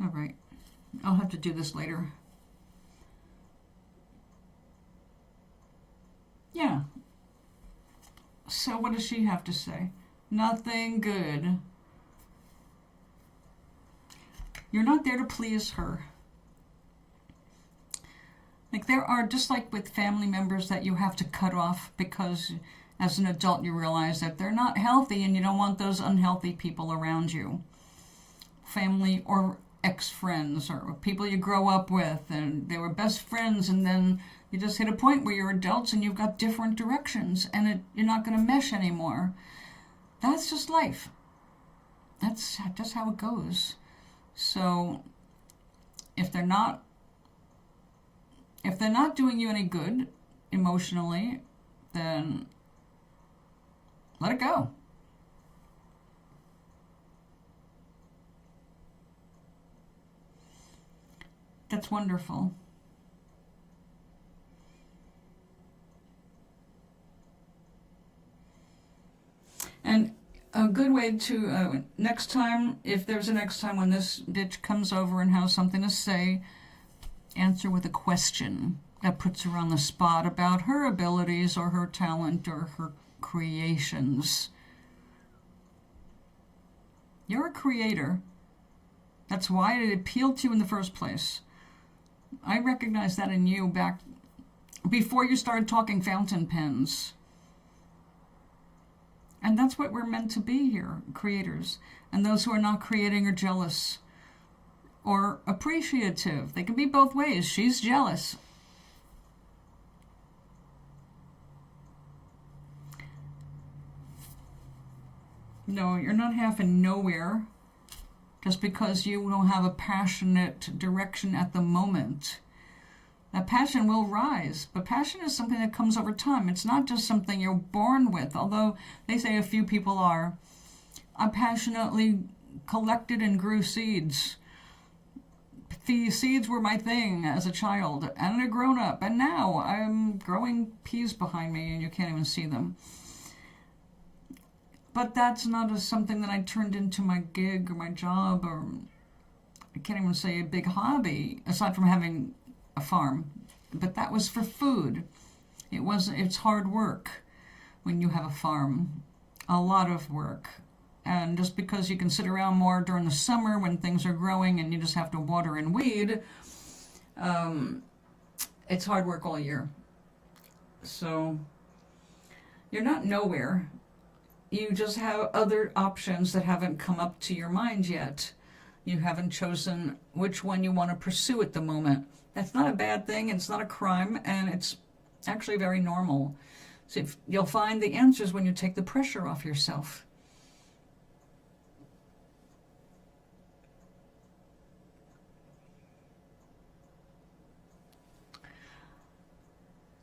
All right. I'll have to do this later. Yeah. So what does she have to say? Nothing good. You're not there to please her. Like there are, just like with family members that you have to cut off because as an adult you realize that they're not healthy and you don't want those unhealthy people around you. Family or ex-friends or people you grow up with and they were best friends and then you just hit a point where you're adults and you've got different directions and you're not going to mesh anymore. That's just life. That's just how it goes. So if they're not doing you any good emotionally, then let it go. That's wonderful. And a good way to, next time, if there's a next time when this bitch comes over and has something to say, answer with a question that puts her on the spot about her abilities or her talent or her creations. You're a creator. That's why it appealed to you in the first place. I recognized that in you back before you started talking fountain pens. And that's what we're meant to be here, creators. And those who are not creating are jealous or appreciative. They can be both ways. She's jealous. No, you're not half in nowhere just because you don't have a passionate direction at the moment. That passion will rise, but passion is something that comes over time. It's not just something you're born with, although they say a few people are. I passionately collected and grew seeds. the seeds were my thing as a child and a grown-up, and now I'm growing peas behind me and you can't even see them. But that's not something that I turned into my gig or my job, or I can't even say a big hobby, aside from having a farm. But that was for food. It's hard work when you have a farm. A lot of work. And just because you can sit around more during the summer when things are growing and you just have to water and weed, it's hard work all year. So you're not nowhere. You just have other options that haven't come up to your mind yet. You haven't chosen which one you want to pursue at the moment. That's not a bad thing, it's not a crime, and it's actually very normal. So you'll find the answers when you take the pressure off yourself.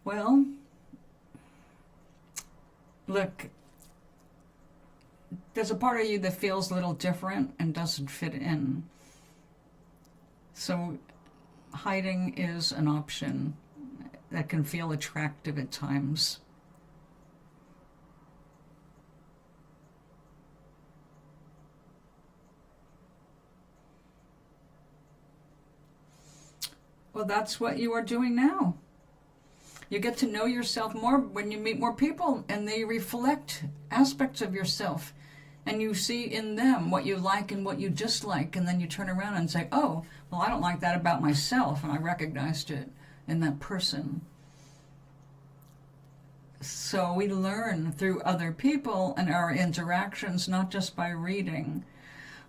Well, look, there's a part of you that feels a little different and doesn't fit in. So hiding is an option that can feel attractive at times. Well, that's what you are doing now. You get to know yourself more when you meet more people, and they reflect aspects of yourself, and you see in them what you like and what you dislike, and then you turn around and say, oh, well, I don't like that about myself, and I recognized it in that person. So we learn through other people and our interactions, not just by reading.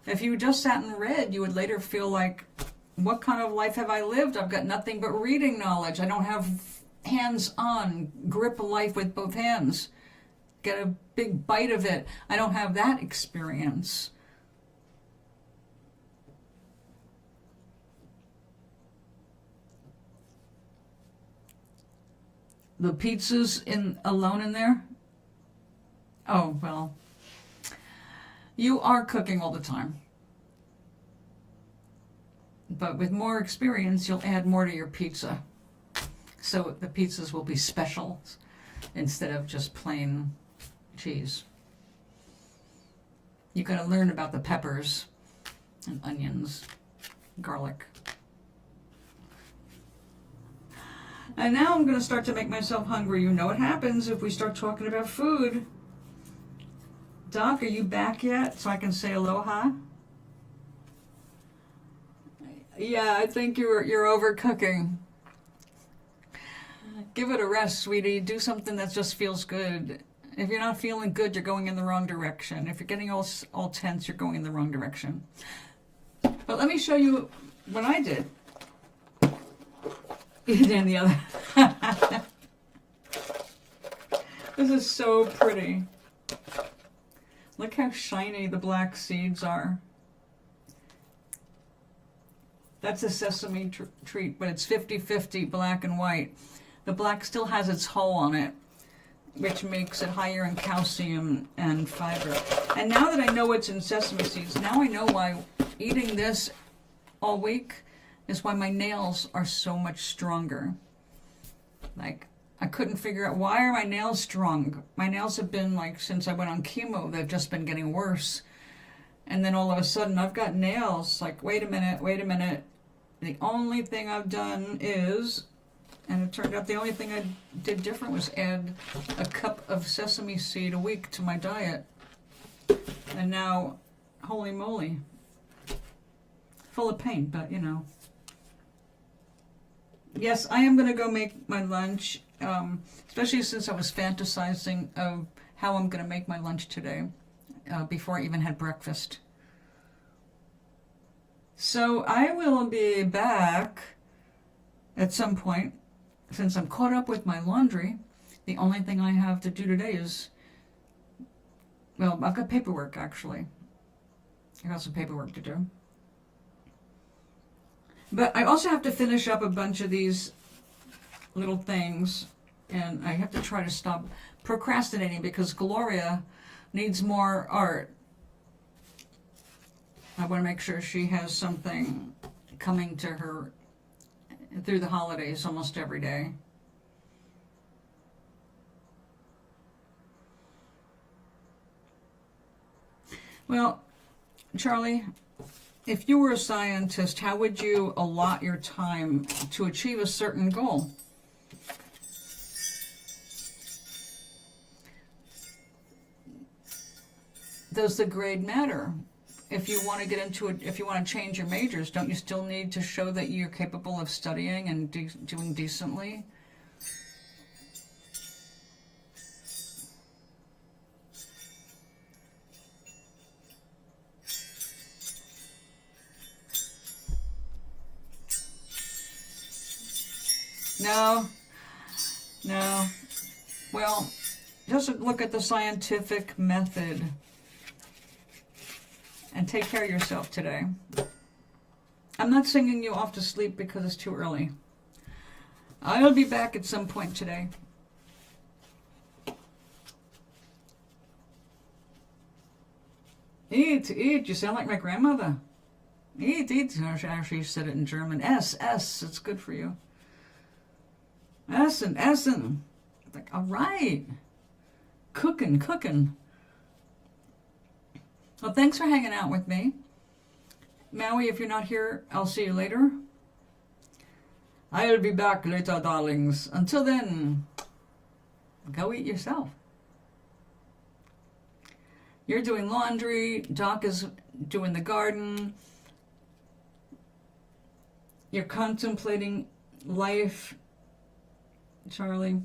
If you just sat and read, you would later feel like, what kind of life have I lived? I've got nothing but reading knowledge. I don't have hands-on, grip life with both hands, get a big bite of it. I don't have that experience. The pizza's alone in there? Oh, well, you are cooking all the time. But with more experience, you'll add more to your pizza. So the pizzas will be special instead of just plain cheese. You got to learn about the peppers and onions, garlic. And now I'm going to start to make myself hungry. You know what happens if we start talking about food. Doc, are you back yet so I can say aloha? Yeah, I think you're overcooking. Give it a rest, sweetie. Do something that just feels good. If you're not feeling good, you're going in the wrong direction. If you're getting all tense, you're going in the wrong direction. But let me show you what I did. And the other. This is so pretty. Look how shiny the black seeds are. That's a sesame treat, but it's 50-50 black and white. The black still has its hull on it, which makes it higher in calcium and fiber. And now that I know it's in sesame seeds, now I know why eating this all week is why my nails are so much stronger. Like, I couldn't figure out, why are my nails strong? My nails have been, like, since I went on chemo, they've just been getting worse. And then all of a sudden, I've got nails. Like, wait a minute. The only thing I've done is, and it turned out the only thing I did different was add a cup of sesame seed a week to my diet. And now, holy moly. Full of pain, but you know. Yes, I am going to go make my lunch, especially since I was fantasizing of how I'm going to make my lunch today, before I even had breakfast. So I will be back at some point. Since I'm caught up with my laundry, the only thing I have to do today is, well, I've got paperwork, actually. I got some paperwork to do. But I also have to finish up a bunch of these little things, and I have to try to stop procrastinating because Gloria needs more art. I want to make sure she has something coming to her through the holidays almost every day. Well, Charlie, if you were a scientist, how would you allot your time to achieve a certain goal? Does the grade matter? If you want to get into it, if you want to change your majors, don't you still need to show that you're capable of studying and doing decently? No, no. Well, just look at the scientific method and take care of yourself today. I'm not singing you off to sleep because it's too early. I'll be back at some point today. Eat, eat. You sound like my grandmother. Eat, eat. Actually, said it in German. S. It's good for you. Essen. Like, all right. Cooking. Well, thanks for hanging out with me. Maui, if you're not here, I'll see you later. I'll be back later, darlings. Until then, go eat yourself. You're doing laundry. Doc is doing the garden. You're contemplating life, Charlie.